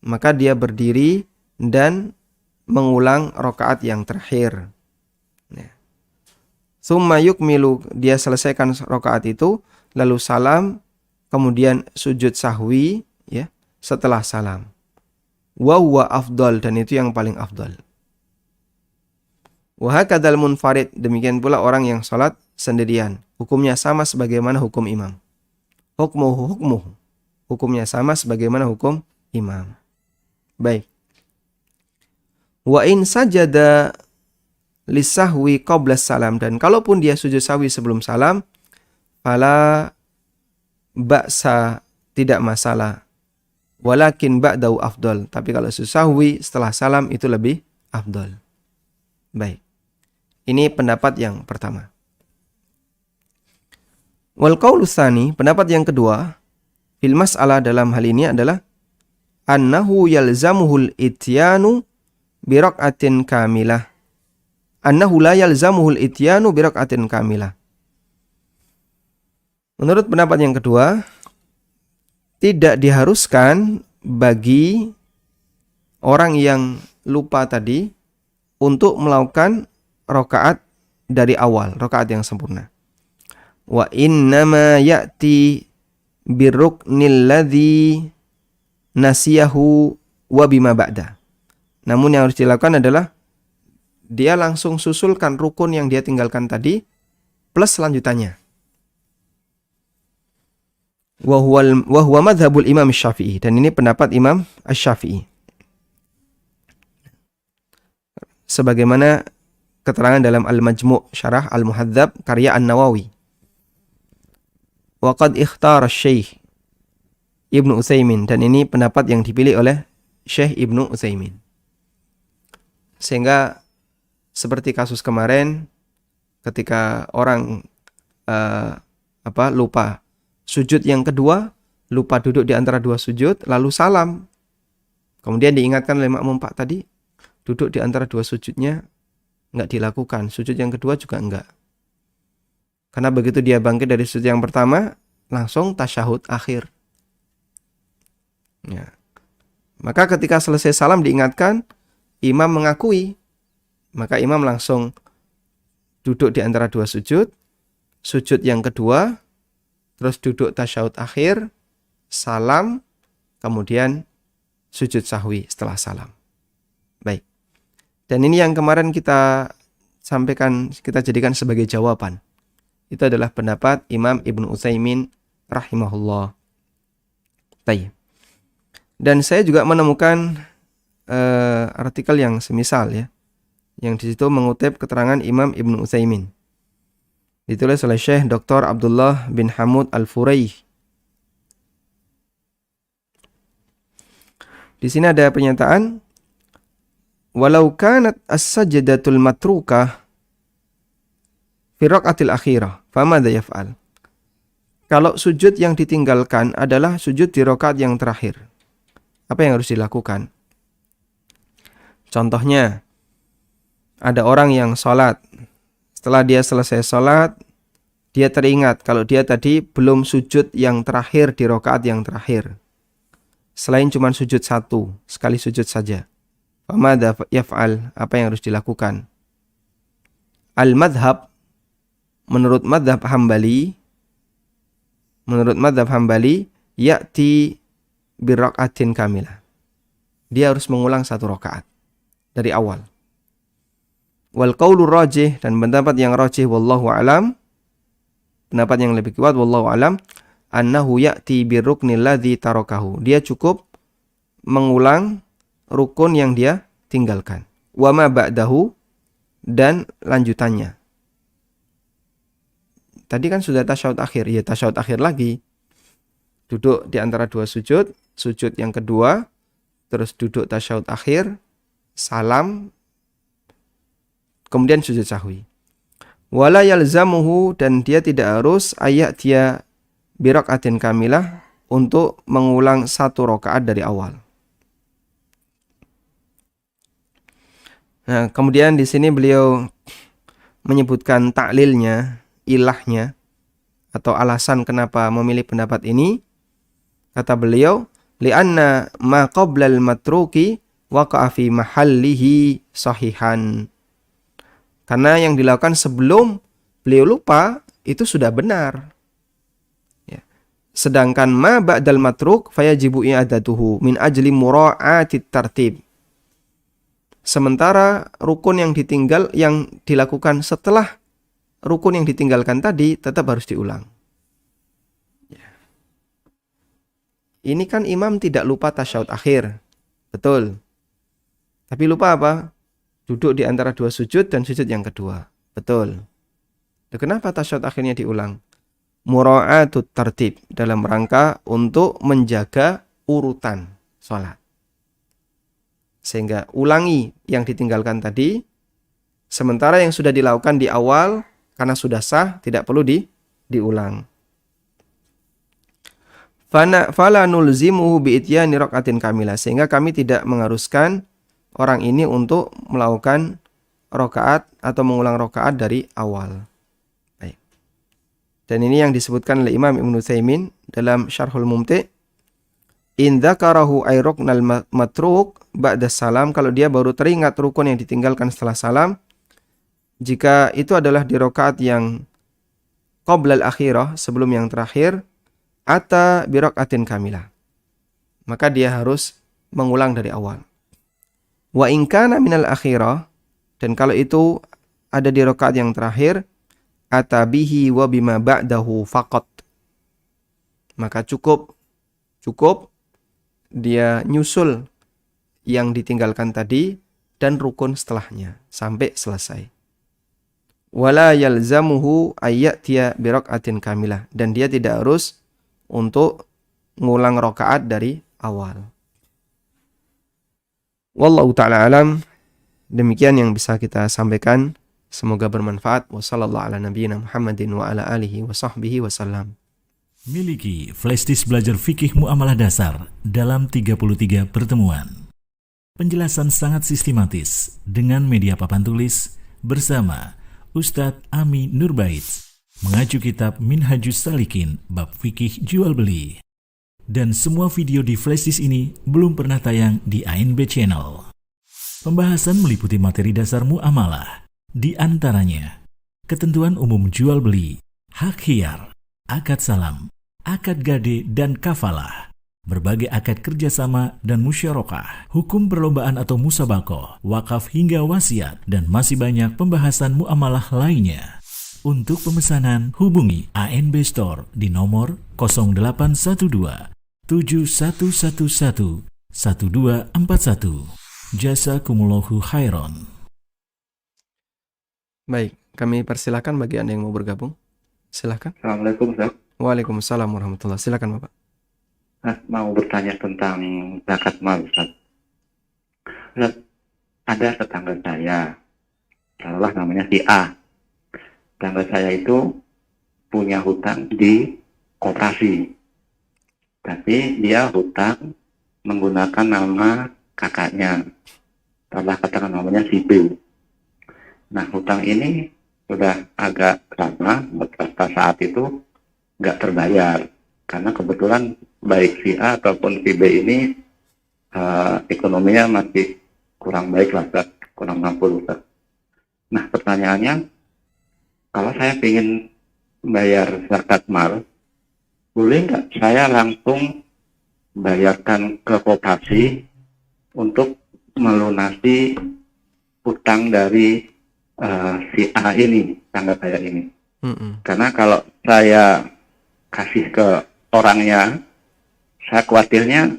maka dia berdiri dan mengulang rakaat yang terakhir. Tsumma yukmilu, dia selesaikan rakaat itu, lalu salam, kemudian sujud sahwi ya setelah salam. Wa huwa afdal, dan itu yang paling afdal. Wa hakadzal munfarid, demikian pula orang yang salat sendirian, hukumnya sama sebagaimana hukum imam. Hukmuhu, hukumnya sama sebagaimana hukum imam. Baik. Wa in sajada lisahwi qabla salam, dan kalaupun dia sujud sahwi sebelum salam, fala ba'sa, tidak masalah. Walakin ba'dahu afdal, tapi kalau sujud sahwi setelah salam itu lebih afdal. Baik. Ini pendapat yang pertama. Wal qaulu tsani, pendapat yang kedua, fil mas'alah, dalam hal ini adalah annahu yalzamuhul ityanu bi rak'atin kamilah. Annahu la yalzamuhul ityanu bi rak'atin kamilah. Menurut pendapat yang kedua, tidak diharuskan bagi orang yang lupa tadi untuk melakukan rakaat dari awal, rakaat yang sempurna. Wa innama ya'ti birruknil ladzi nasiyahu wa bima ba'da. Namun yang harus dilakukan adalah dia langsung susulkan rukun yang dia tinggalkan tadi plus lanjutannya. Wa huwa madhabul Imam Syafi'i, dan ini pendapat Imam Asy-Syafi'i. Sebagaimana keterangan dalam Al-Majmu' Syarah Al-Muhadzab karya An-Nawawi. Wa qad ikhtara Syekh Ibnu Utsaimin, dan ini pendapat yang dipilih oleh Syekh Ibnu Utsaimin. Sehingga seperti kasus kemarin ketika orang lupa sujud yang kedua, lupa duduk di antara dua sujud, lalu salam. Kemudian diingatkan oleh makmum, Pak tadi duduk di antara dua sujudnya enggak dilakukan, sujud yang kedua juga enggak. Karena begitu dia bangkit dari sujud yang pertama, langsung tasyahud akhir. Ya. Maka ketika selesai salam diingatkan, imam mengakui, maka imam langsung duduk di antara dua sujud, sujud yang kedua, terus duduk tasyahud akhir, salam, kemudian sujud sahwi setelah salam. Baik. Dan ini yang kemarin kita sampaikan, kita jadikan sebagai jawaban. Itu adalah pendapat Imam Ibnu Utsaimin rahimahullah. Baik. Dan saya juga menemukan artikel yang semisal ya, yang di situ mengutip keterangan Imam Ibnu Utsaimin. Ditulis oleh Syekh Dr. Abdullah bin Hamud Al-Furaih. Di sini ada pernyataan, walau kanat as-sajdatul matrukah fi raqatil akhirah, famadza yaf'al? Kalau sujud yang ditinggalkan adalah sujud di rakaat yang terakhir, apa yang harus dilakukan? Contohnya, ada orang yang sholat. Setelah dia selesai sholat, dia teringat kalau dia tadi belum sujud yang terakhir di rakaat yang terakhir. Selain cuma sujud satu, sekali sujud saja. Famadza yaf'al? Apa yang harus dilakukan? Al-madhab, menurut madhab Hambali, ya'ti birraqatin kamilah. Dia harus mengulang satu rakaat dari awal. Wal qaulur rajih, dan pendapat yang rajih wallahu alam, pendapat yang lebih kuat wallahu alam, annahu ya'ti birruknil ladzi tarakahu. Dia cukup mengulang rukun yang dia tinggalkan. Wa ma ba'dahu, dan lanjutannya. Tadi kan sudah tasyahud akhir, ya tasyahud akhir lagi. Duduk di antara dua sujud, sujud yang kedua, terus duduk tasyahud akhir, salam, kemudian sujud sahwi. Wala yalzamuhu, dan dia tidak harus dia biraqatin kamilah untuk mengulang satu rakaat dari awal. Nah, kemudian di sini beliau menyebutkan taklilnya, ilahnya, atau alasan kenapa memilih pendapat ini. Kata beliau, li'anna ma qablal matruki waqa'a fi mahallihi sahihan. Karena yang dilakukan sebelum beliau lupa itu sudah benar. Ya. Sedangkan ma ba'dal matruk fayajibu i'adatuhu min ajli mura'atit tartib. Sementara rukun yang dilakukan setelah rukun yang ditinggalkan tadi tetap harus diulang. Ya. Ini kan imam tidak lupa tasyahud akhir. Betul. Tapi lupa apa? Duduk di antara dua sujud dan sujud yang kedua. Betul. Dan kenapa tasyahud akhirnya diulang? Mura'atut tartib, dalam rangka untuk menjaga urutan sholat. Sehingga ulangi yang ditinggalkan tadi, sementara yang sudah dilakukan di awal karena sudah sah tidak perlu diulang. Fala nulzimuhu bi ityani raqatin kamilah, sehingga kami tidak mengharuskan orang ini untuk melakukan rakaat atau mengulang rakaat dari awal. Baik. Dan ini yang disebutkan oleh Imam Ibnu Utsaimin dalam Syarhul Mumti'. In dzakarahu ay ruknal matruk ba'da salam, kalau dia baru teringat rukun yang ditinggalkan setelah salam, jika itu adalah di rakaat yang qoblal akhirah, sebelum yang terakhir, ata bi raqatin kamilah, maka dia harus mengulang dari awal. Wa in kana minal akhirah, dan kalau itu ada di rakaat yang terakhir, ata bihi wa bima ba'dahu faqat, maka cukup dia nyusul yang ditinggalkan tadi dan rukun setelahnya sampai selesai. Wala yalzamuhu ayyatiya bi raqatin kamilah, dan dia tidak harus untuk ngulang rakaat dari awal. Wallahu ta'ala alam. Demikian yang bisa kita sampaikan. Semoga bermanfaat. Wa sallallahu ala nabiyyina Muhammadin wa ala alihi wa sahbihi wasallam. Miliki flashdisk belajar fikih muamalah dasar dalam 33 pertemuan. Penjelasan sangat sistematis dengan media papan tulis bersama Ustadz Ami Nurbait. Mengacu kitab Minhajus Salikin bab fikih jual beli. Dan semua video di flashdisk ini belum pernah tayang di ANB Channel. Pembahasan meliputi materi dasar muamalah, di antaranya ketentuan umum jual beli, hak khiyar, akad salam, akad gade dan kafalah, berbagai akad kerjasama dan musyarakah, hukum perlombaan atau musabakoh, wakaf hingga wasiat, dan masih banyak pembahasan muamalah lainnya. Untuk pemesanan, hubungi ANB Store di nomor 0812 7111 1241. Jazakumullahu khairan. Baik, kami persilakan bagi Anda yang mau bergabung. Silakan. Assalamualaikum, Ustaz. Waalaikumsalam warahmatullahi. Silakan, Bapak. Mau bertanya tentang zakat mal, Ustaz. Ustaz, ada tetangga saya, taruhlah namanya si A. Tetangga saya itu punya hutang di koperasi, tapi dia hutang menggunakan nama kakaknya. Taruhlah katakan namanya si B. Nah, hutang ini sudah agak lama, beberapa saat itu nggak terbayar. Karena kebetulan baik si A ataupun si B ini ekonominya masih kurang baik lah, Ustaz. Kurang mampu, Ustaz. Nah, pertanyaannya, kalau saya ingin bayar zakat mal, boleh nggak saya langsung bayarkan ke koperasi untuk melunasi hutang dari si A ini, tangga saya ini? Karena kalau saya kasih ke orangnya, saya khawatirnya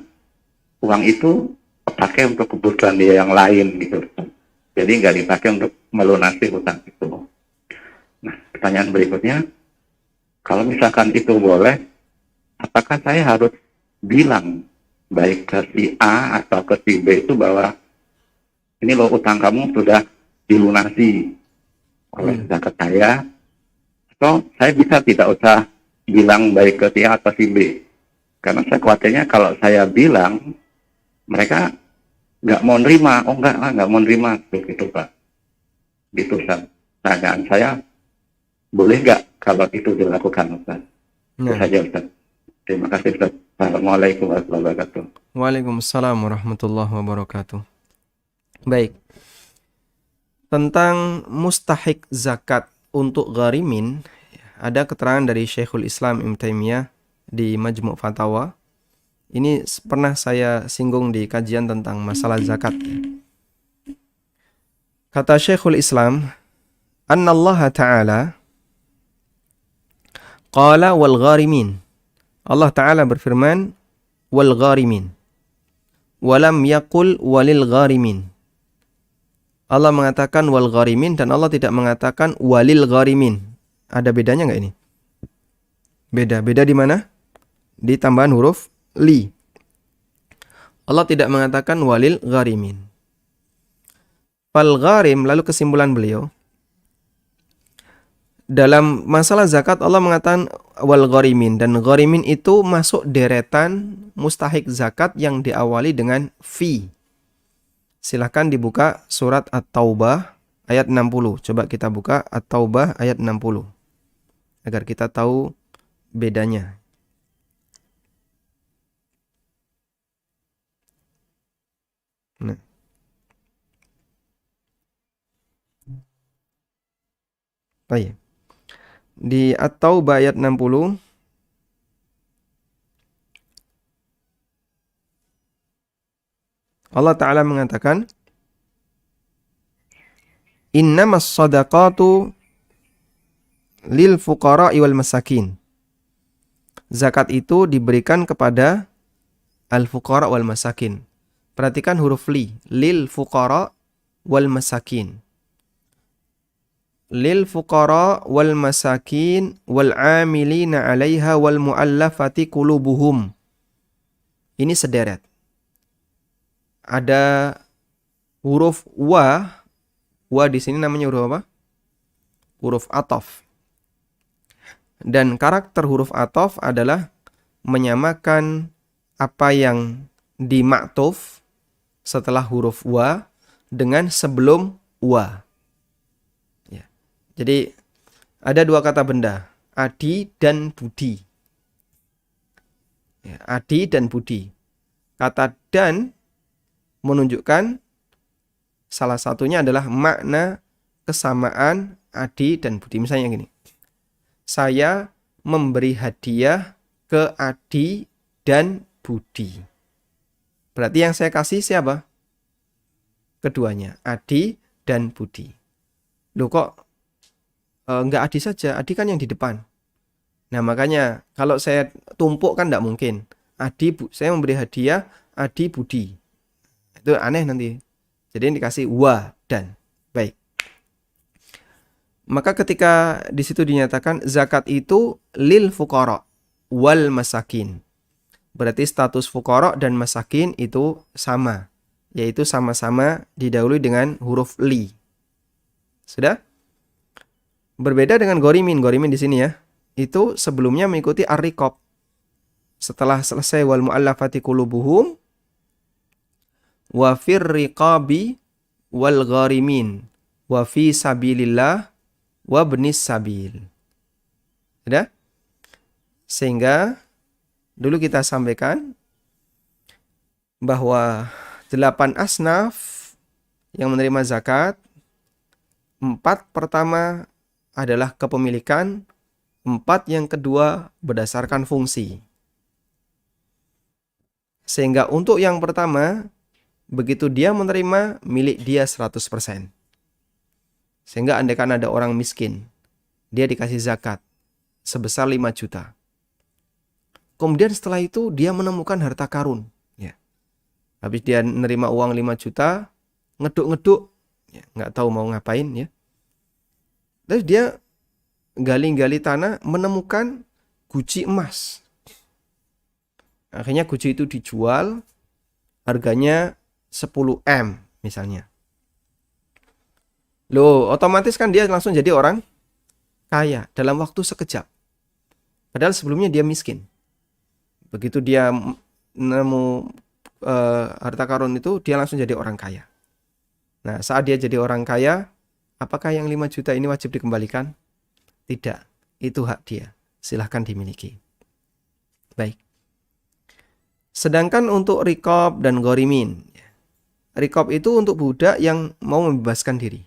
uang itu dipakai untuk kebutuhan dia yang lain gitu. Jadi nggak dipakai untuk melunasi hutang itu. Nah, pertanyaan berikutnya, kalau misalkan itu boleh, apakah saya harus bilang baik ke si A atau ke si B itu bahwa ini loh utang kamu sudah dilunasi oleh zakat saya, atau saya bisa tidak usah bilang baik ke si A atau si B? Karena saya khawatirnya kalau saya bilang, mereka nggak mau nerima. Oh nggak mau nerima, begitu Pak. Gitu Ustaz. Pertanyaan saya, boleh nggak kalau itu dilakukan, Ustaz? Itu saja, Ustaz. Terima kasih, Ustaz. Assalamualaikum warahmatullahi wabarakatuh. Waalaikumsalam warahmatullahi wabarakatuh. Baik. Tentang mustahik zakat untuk gharimin, ada keterangan dari Syekhul Islam Ibnu Taimiyah di Majmu' Fatawa. Ini pernah saya singgung di kajian tentang masalah zakat. Kata Syekhul Islam, "Annallaha ta'ala qala wal gharimin." Allah Ta'ala berfirman, wal gharimin. Walam yaqul walil gharimin. Allah mengatakan wal gharimin dan Allah tidak mengatakan walil gharimin. Ada bedanya nggak ini? Beda. Beda di mana? Di tambahan huruf li. Allah tidak mengatakan walil gharimin. Fal gharim, lalu kesimpulan beliau, dalam masalah zakat Allah mengatakan wal gharimin, dan gharimin itu masuk deretan mustahik zakat yang diawali dengan fi. Silahkan dibuka surat At-Taubah ayat 60. Coba kita buka At-Taubah ayat 60 agar kita tahu bedanya. Nah. Baik. Di At-Taubah ayat 60 Allah Ta'ala mengatakan, innamas sadaqatu lil fuqara'i wal masakin. Zakat itu diberikan kepada al-fuqara wal masakin. Perhatikan huruf li, lil fuqara wal masakin. Lil fuqara wal masakin wal amilina 'alaiha wal mu'allafati qulubuhum. Ini sederet. Ada huruf wa di sini namanya huruf apa? Huruf ataf. Dan karakter huruf ataf adalah menyamakan apa yang dimaktuf setelah huruf wa dengan sebelum wa. Ya. Jadi ada dua kata benda, adi dan budi. Ya, adi dan budi. Kata dan menunjukkan salah satunya adalah makna kesamaan adi dan budi. Misalnya gini, saya memberi hadiah ke adi dan budi. Berarti yang saya kasih siapa? Keduanya, adi dan budi. Loh kok nggak adi saja? Adi kan yang di depan. Nah makanya kalau saya tumpuk kan nggak mungkin. Saya memberi hadiah adi budi. Itu aneh nanti. Jadi yang dikasih wa dan. Baik. Maka ketika di situ dinyatakan zakat itu lil fuqara wal masakin. Berarti status fuqara dan masakin itu sama. Yaitu sama-sama didahului dengan huruf li. Sudah? Berbeda dengan gorimin. Gorimin di sini ya. Itu sebelumnya mengikuti ar-riqab. Setelah selesai wal mu'allafati qulubuhum wa fir riqabi wal gharimin wa fi sabilillah wa bnis sabil. Sudah? Sehingga dulu kita sampaikan bahwa 8 asnaf yang menerima zakat, 4 pertama adalah kepemilikan, 4 yang kedua berdasarkan fungsi. Sehingga untuk yang pertama, begitu dia menerima, milik dia 100%. Sehingga andaikan ada orang miskin, dia dikasih zakat sebesar 5 juta. Kemudian setelah itu dia menemukan harta karun. Habis dia menerima uang 5 juta, ngeduk-ngeduk, ya, nggak tahu mau ngapain ya. Terus dia gali-gali tanah, menemukan guci emas. Akhirnya guci itu dijual, harganya 10 M misalnya. Loh, otomatis kan dia langsung jadi orang kaya dalam waktu sekejap. Padahal sebelumnya dia miskin. Begitu dia nemu harta karun itu, dia langsung jadi orang kaya. Nah, saat dia jadi orang kaya, apakah yang 5 juta ini wajib dikembalikan? Tidak, itu hak dia. Silahkan dimiliki. Baik. Sedangkan untuk riqab dan ghorimin. Riqab itu untuk budak yang mau membebaskan diri.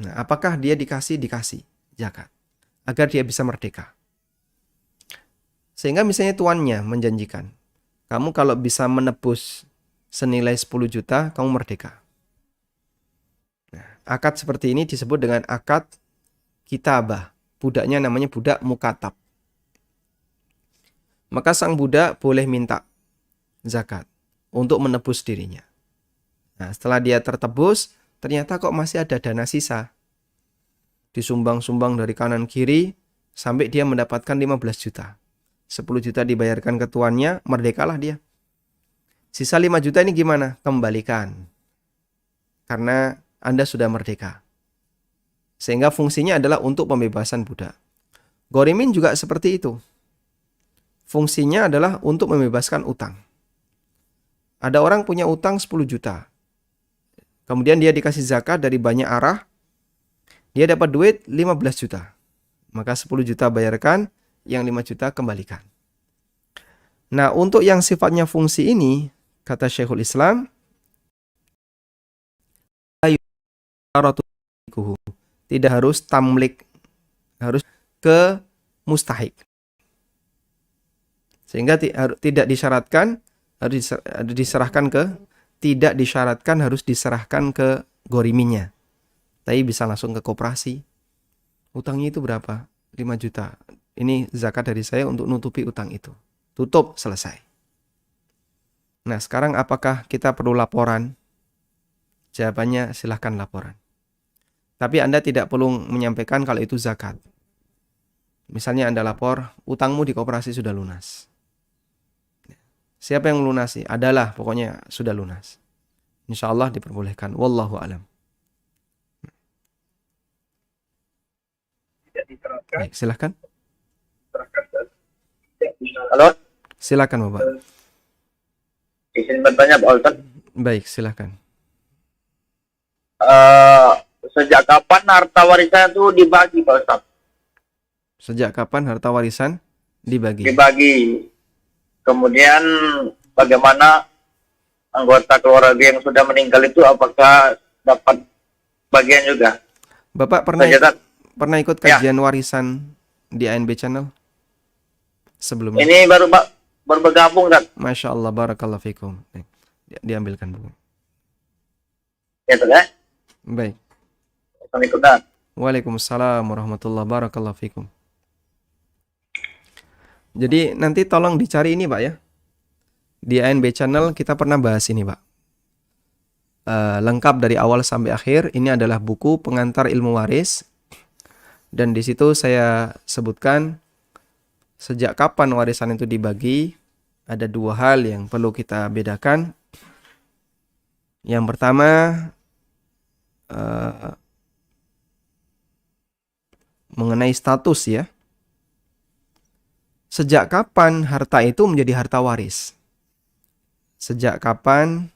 Nah, apakah dia dikasih zakat agar dia bisa merdeka? Sehingga misalnya tuannya menjanjikan, kamu kalau bisa menebus senilai 10 juta, kamu merdeka. Nah, akad seperti ini disebut dengan akad kitabah. Budaknya namanya budak mukatab. Maka sang budak boleh minta zakat untuk menebus dirinya. Nah, setelah dia tertebus, ternyata kok masih ada dana sisa. Disumbang-sumbang dari kanan kiri, sampai dia mendapatkan 15 juta. 10 juta dibayarkan ke tuannya, merdekalah dia. Sisa 5 juta ini gimana? Kembalikan. Karena Anda sudah merdeka. Sehingga fungsinya adalah untuk pembebasan budak. Ghorimin juga seperti itu. Fungsinya adalah untuk membebaskan utang. Ada orang punya utang 10 juta. Kemudian dia dikasih zakat dari banyak arah. Dia dapat duit 15 juta. Maka 10 juta bayarkan, yang 5 juta kembalikan. Nah, untuk yang sifatnya fungsi ini, kata Syekhul Islam, tidak harus tamlik, harus ke mustahik. Sehingga tidak disyaratkan harus diserahkan ke, tidak disyaratkan harus diserahkan ke ghoriminnya. Tapi bisa langsung ke koperasi. Utangnya itu berapa? 5 juta. Ini zakat dari saya untuk nutupi utang itu. Tutup, selesai. Nah, sekarang apakah kita perlu laporan? Jawabannya silahkan laporan. Tapi Anda tidak perlu menyampaikan kalau itu zakat. Misalnya Anda lapor, utangmu di koperasi sudah lunas. Siapa yang melunasi? Adalah, pokoknya sudah lunas. Insya Allah diperbolehkan. Wallahu a'lam. Baik, silahkan. Halo, Silakan Bapak. izin bertanya Pak Ustadz. Baik, silakan. Sejak kapan harta warisan itu dibagi Pak Ustadz? Sejak kapan harta warisan dibagi? Dibagi Kemudian bagaimana anggota keluarga yang sudah meninggal itu apakah dapat bagian juga? Bapak Saja, Tat. pernah ikut Ya. kajian warisan di ANB Channel sebelumnya? Ini baru bergabung, Tat. Masya Allah, barakallahu fikum. Nih, diambilkan buku. Ya, Tat, ya. Baik. Assalamualaikum, Tat. Waalaikumsalam warahmatullahi barakallahu fikum. Jadi nanti tolong dicari ini Pak ya. Di ANB Channel kita pernah bahas ini Pak. Lengkap dari awal sampai akhir. Ini adalah buku pengantar ilmu waris. Dan di situ saya sebutkan sejak kapan warisan itu dibagi. Ada dua hal yang perlu kita bedakan. Yang pertama, mengenai status ya. Sejak kapan harta itu menjadi harta waris? Sejak kapan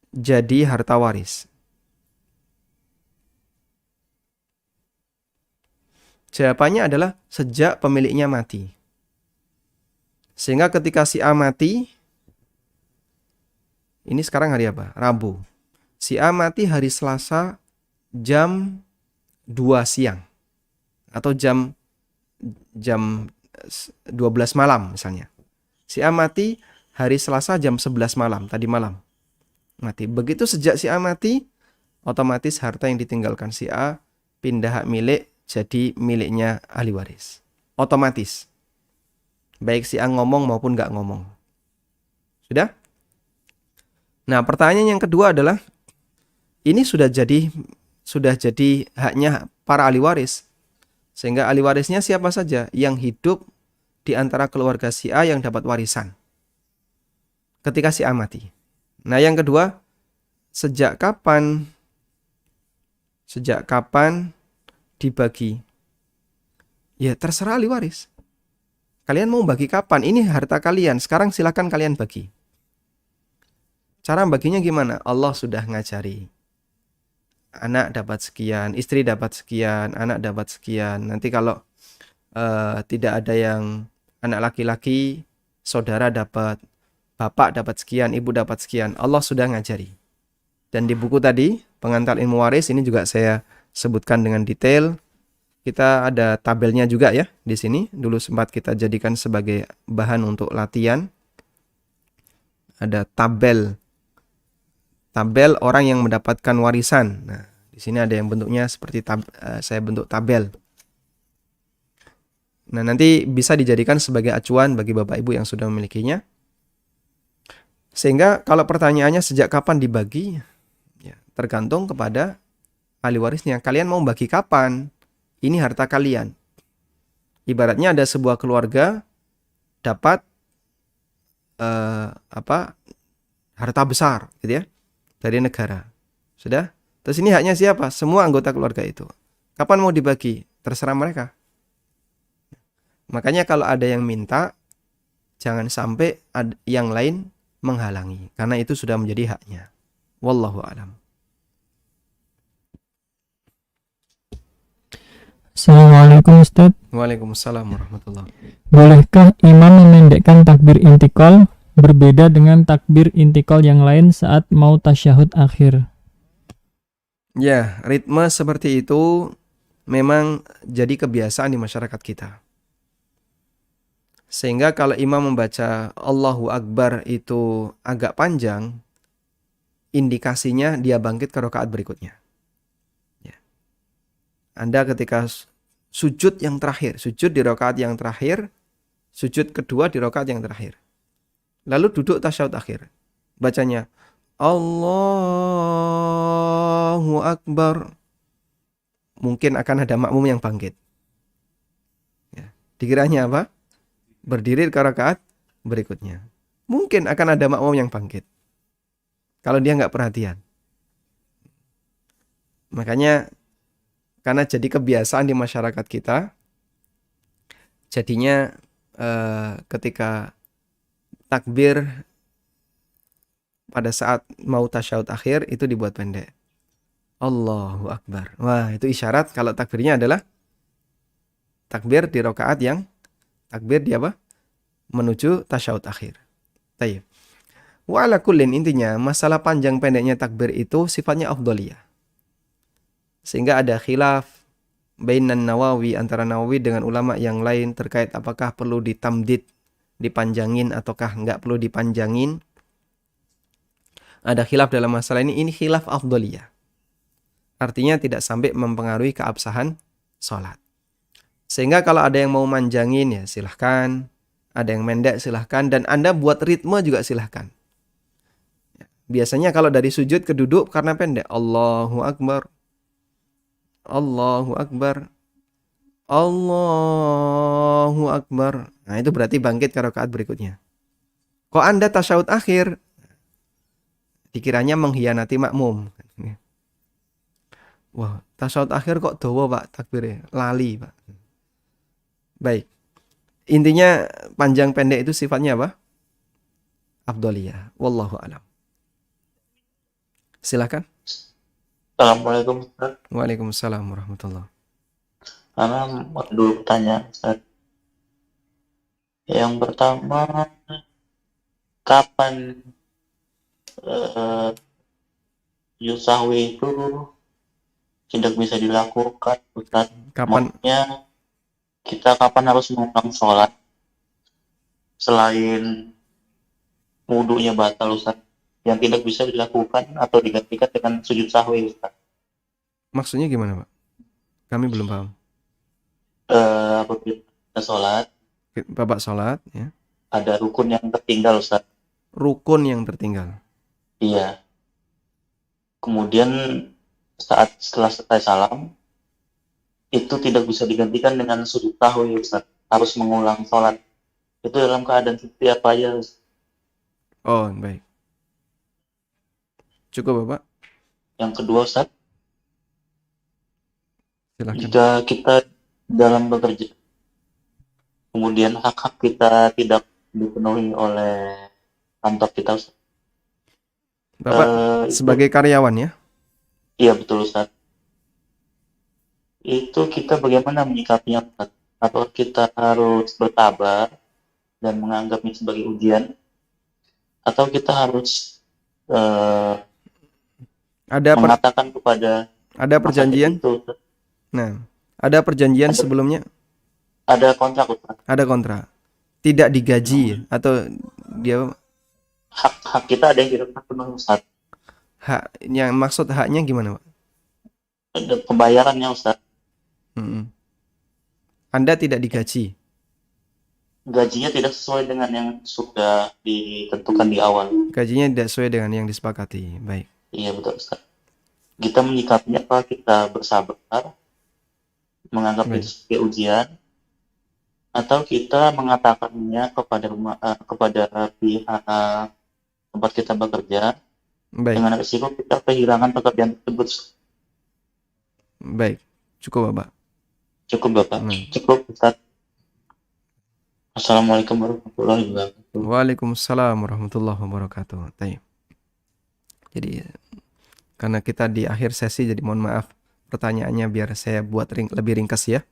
jadi harta waris? Jawabannya adalah sejak pemiliknya mati. Sehingga ketika si A mati, ini sekarang hari apa? Rabu. Si A mati hari Selasa jam 2 siang. Atau jam 12 malam misalnya. Si A mati hari Selasa jam 11 malam, tadi malam. Mati. Begitu sejak si A mati, otomatis harta yang ditinggalkan si A pindah hak milik jadi miliknya ahli waris. Otomatis. Baik si A ngomong maupun nggak ngomong. Sudah? Nah, pertanyaan yang kedua adalah, ini sudah jadi haknya para ahli waris. Sehingga ahli warisnya siapa saja yang hidup di antara keluarga si A yang dapat warisan ketika si A mati. Nah, yang kedua, sejak kapan dibagi? Ya, terserah ahli waris. Kalian mau bagi kapan? Ini harta kalian. Sekarang silakan kalian bagi. Cara baginya gimana? Allah sudah ngajari. Anak dapat sekian, istri dapat sekian, anak dapat sekian. Nanti kalau tidak ada yang anak laki-laki, saudara dapat, bapak dapat sekian, ibu dapat sekian. Allah sudah ngajari. Dan di buku tadi, pengantar ilmu waris, ini juga saya sebutkan dengan detail. Kita ada tabelnya juga ya di sini. Dulu sempat kita jadikan sebagai bahan untuk latihan. Ada tabel orang yang mendapatkan warisan. Nah, di sini ada yang bentuknya seperti saya bentuk tabel. Nah, nanti bisa dijadikan sebagai acuan bagi Bapak Ibu yang sudah memilikinya. Sehingga kalau pertanyaannya sejak kapan dibagi, ya, tergantung kepada ahli warisnya. Kalian mau bagi kapan? Ini harta kalian. Ibaratnya ada sebuah keluarga dapat harta besar, gitu ya, dari negara. Sudah? Terus ini haknya siapa? Semua anggota keluarga itu. Kapan mau dibagi? Terserah mereka. Makanya kalau ada yang minta, jangan sampai yang lain menghalangi. Karena itu sudah menjadi haknya. Wallahu a'lam. Assalamualaikum Ustaz. Waalaikumsalam warahmatullahi. Bolehkah imam memendekkan takbir intikal berbeda dengan takbir intikal yang lain saat mau tasyahud akhir? Ya, ritme seperti itu memang jadi kebiasaan di masyarakat kita. Sehingga kalau imam membaca Allahu Akbar itu agak panjang, indikasinya dia bangkit ke rakaat berikutnya. Ya. Anda ketika sujud yang terakhir, sujud di rakaat yang terakhir, sujud kedua di rakaat yang terakhir. Lalu duduk tasyahud akhir. Bacanya Allahu Akbar. Mungkin akan ada makmum yang bangkit. Ya. Dikiranya apa? Berdiri ke rakaat berikutnya. Mungkin akan ada makmum yang bangkit. Kalau dia nggak perhatian. Makanya karena jadi kebiasaan di masyarakat kita, jadinya ketika takbir pada saat mau tasyahud akhir itu dibuat pendek. Allahu Akbar. Wah, itu isyarat kalau takbirnya adalah takbir di rakaat yang takbir dia apa? Menuju tasyahud akhir. Tayyib. Wa ala kullin, intinya masalah panjang pendeknya takbir itu sifatnya afdhaliyah. Sehingga ada khilaf bainan Nawawi, antara Nawawi dengan ulama yang lain terkait apakah perlu ditamdid, dipanjangin ataukah enggak perlu dipanjangin. Ada khilaf dalam masalah ini khilaf afdhaliyah. Artinya tidak sampai mempengaruhi keabsahan sholat. Sehingga kalau ada yang mau manjangin ya silahkan, ada yang mendek silahkan, dan Anda buat ritme juga silahkan. Biasanya kalau dari sujud ke duduk karena pendek, Allahu Akbar, Allahu Akbar, Allahu Akbar. Nah itu berarti bangkit ke rakaat berikutnya. Kok Anda tasyahud akhir, dikiranya mengkhianati makmum. Wah, tasyahud akhir kok dawa Pak takbirnya, lali Pak. Baik. Intinya panjang pendek itu sifatnya apa? Afdhaliyah. Wallahu a'lam. Silakan. Assalamualaikum Ustaz. Waalaikumsalam warahmatullahi. Karena dulu pertanyaan Ustaz. Yang pertama, kapan yusahwi itu tidak bisa dilakukan Ustaz? Kapan? Maksudnya kita kapan harus mengulang sholat selain wudunya batal Ustaz, yang tidak bisa dilakukan atau digantikan dengan sujud sahwi Ustaz? Maksudnya gimana Pak? Kami belum paham. Apabila kita sholat, Bapak sholat ya. ada rukun yang tertinggal Ustaz. Rukun yang tertinggal. Iya. Kemudian setelah selesai salam, itu tidak bisa digantikan dengan sujud sahwi Ustaz. Harus mengulang sholat. Itu dalam keadaan seperti apa ya Ustaz? Oh, baik. Cukup Bapak? Yang kedua Ustaz, Silakan. jika kita dalam bekerja, kemudian hak-hak kita tidak dipenuhi oleh kantor kita Ustaz. Bapak sebagai karyawan ya? Iya betul Ustaz. Itu kita bagaimana menyikapinya Ustaz? Apakah kita harus bersabar dan menganggapnya sebagai ujian, atau kita harus mengatakan kepada ada perjanjian itu, nah ada perjanjian sebelumnya, ada kontrak Ustaz. ada kontrak, tidak digaji atau dia Hak kita ada yang tidak terpenuhi Ustaz. hak, yang maksud haknya gimana Pak? Ada pembayarannya Ustaz. Anda tidak digaji, Gajinya tidak sesuai dengan yang sudah ditentukan di awal. gajinya tidak sesuai dengan yang disepakati. Baik. Iya betul Ustaz. Kita menyikapinya apa? Kita bersabar, menganggap itu sebagai ujian, atau kita mengatakannya kepada pihak tempat kita bekerja, Baik. dengan risiko kita kehilangan pekerjaan tersebut. Baik. Cukup Bapak. Cukup Bapak. Cukup Ustaz. Assalamualaikum warahmatullahi wabarakatuh. Waalaikumsalam warahmatullahi wabarakatuh. Baik. Jadi karena kita di akhir sesi, jadi mohon maaf pertanyaannya biar saya buat lebih ringkas ya.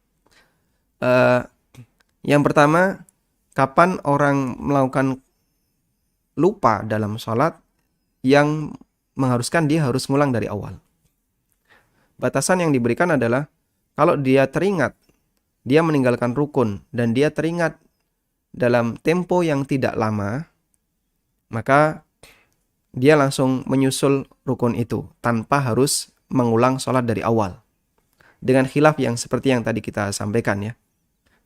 Yang pertama, kapan orang melakukan lupa dalam sholat yang mengharuskan dia harus ngulang dari awal? Batasan yang diberikan adalah kalau dia teringat dia meninggalkan rukun dan dia teringat dalam tempo yang tidak lama, maka dia langsung menyusul rukun itu tanpa harus mengulang sholat dari awal. Dengan khilaf yang seperti yang tadi kita sampaikan ya.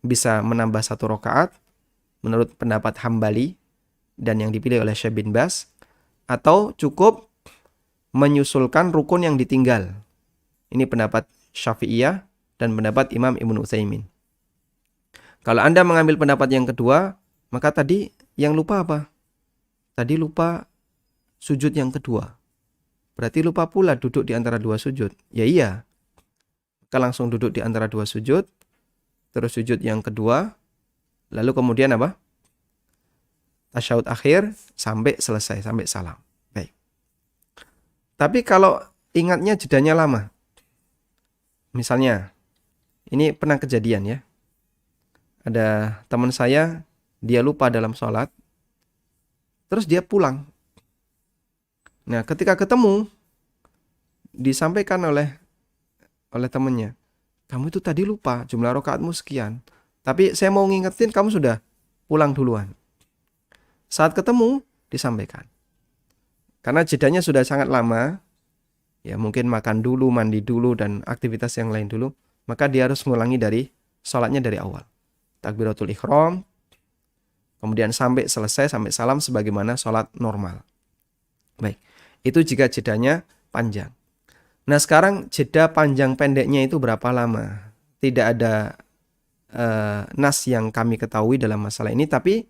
Bisa menambah 1 rakaat menurut pendapat Hambali dan yang dipilih oleh Syekh bin Baz, atau cukup menyusulkan rukun yang ditinggal. Ini pendapat Syafi'iyah dan pendapat Imam Ibnu Utsaimin. Kalau Anda mengambil pendapat yang kedua, maka tadi yang lupa apa? Tadi lupa sujud yang kedua. Berarti lupa pula duduk di antara 2 sujud. Ya iya. Maka langsung duduk di antara 2 sujud, terus sujud yang kedua, lalu kemudian apa? Tasyahud akhir sampai selesai, sampai salam. Baik. Tapi kalau ingatnya jedanya lama, misalnya, ini pernah kejadian ya. ada teman saya, dia lupa dalam sholat, terus dia pulang. Nah, ketika ketemu, disampaikan oleh temannya, kamu itu tadi lupa jumlah rakaatmu sekian, tapi saya mau ngingetin kamu sudah pulang duluan. Saat ketemu, disampaikan. Karena jedanya sudah sangat lama, ya mungkin makan dulu, mandi dulu, dan aktivitas yang lain dulu, maka dia harus mengulangi dari sholatnya dari awal. Takbiratul ihram, kemudian sampai selesai, sampai salam sebagaimana sholat normal. Baik, itu jika jedanya panjang. Nah sekarang jeda panjang pendeknya itu berapa lama? Tidak ada nas yang kami ketahui dalam masalah ini, tapi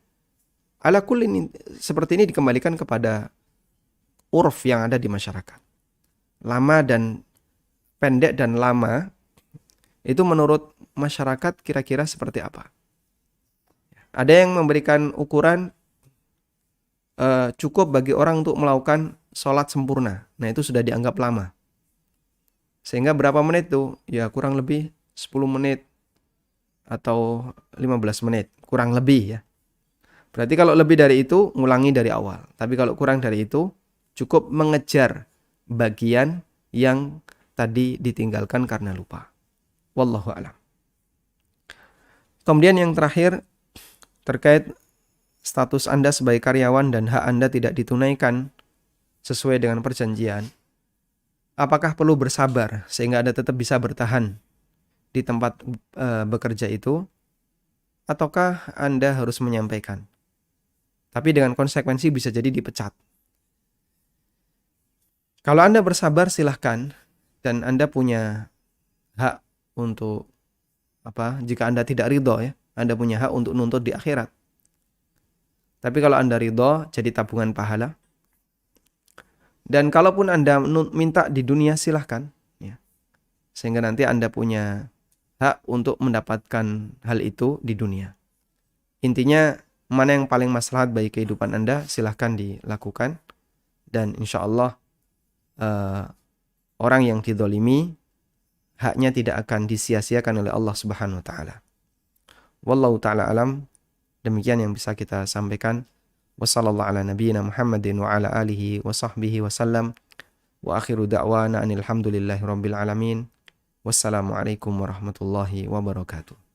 ala kullin seperti ini dikembalikan kepada urf yang ada di masyarakat. Lama dan pendek dan lama itu menurut masyarakat kira-kira seperti apa? Ada yang memberikan ukuran cukup bagi orang untuk melakukan sholat sempurna. Nah itu sudah dianggap lama. Sehingga berapa menit tuh? Ya kurang lebih 10 menit atau 15 menit. Kurang lebih ya. Berarti kalau lebih dari itu, ngulangi dari awal. Tapi kalau kurang dari itu, cukup mengejar bagian yang tadi ditinggalkan karena lupa. Wallahu a'lam. Kemudian yang terakhir, terkait status Anda sebagai karyawan dan hak Anda tidak ditunaikan sesuai dengan perjanjian. Apakah perlu bersabar sehingga Anda tetap bisa bertahan di tempat bekerja itu? Ataukah Anda harus menyampaikan? Tapi dengan konsekuensi bisa jadi dipecat. Kalau Anda bersabar silahkan, dan Anda punya hak untuk jika Anda tidak ridho ya, Anda punya hak untuk nuntut di akhirat. Tapi kalau Anda ridho, jadi tabungan pahala. Dan kalaupun Anda minta di dunia silahkan ya. Sehingga nanti Anda punya hak untuk mendapatkan hal itu di dunia. Intinya mana yang paling maslahat bagi kehidupan Anda silahkan dilakukan. Dan insya Allah orang yang dizalimi haknya tidak akan disia-siakan oleh Allah Subhanahu wa taala. Wallahu taala alam. Demikian yang bisa kita sampaikan. Wassallallahu ala nabiyyina Muhammadin wa ala alihi wa sahbihi wasallam. Wa akhiru da'wana anil hamdulillahi rabbil alamin. Wassalamualaikum warahmatullahi wabarakatuh.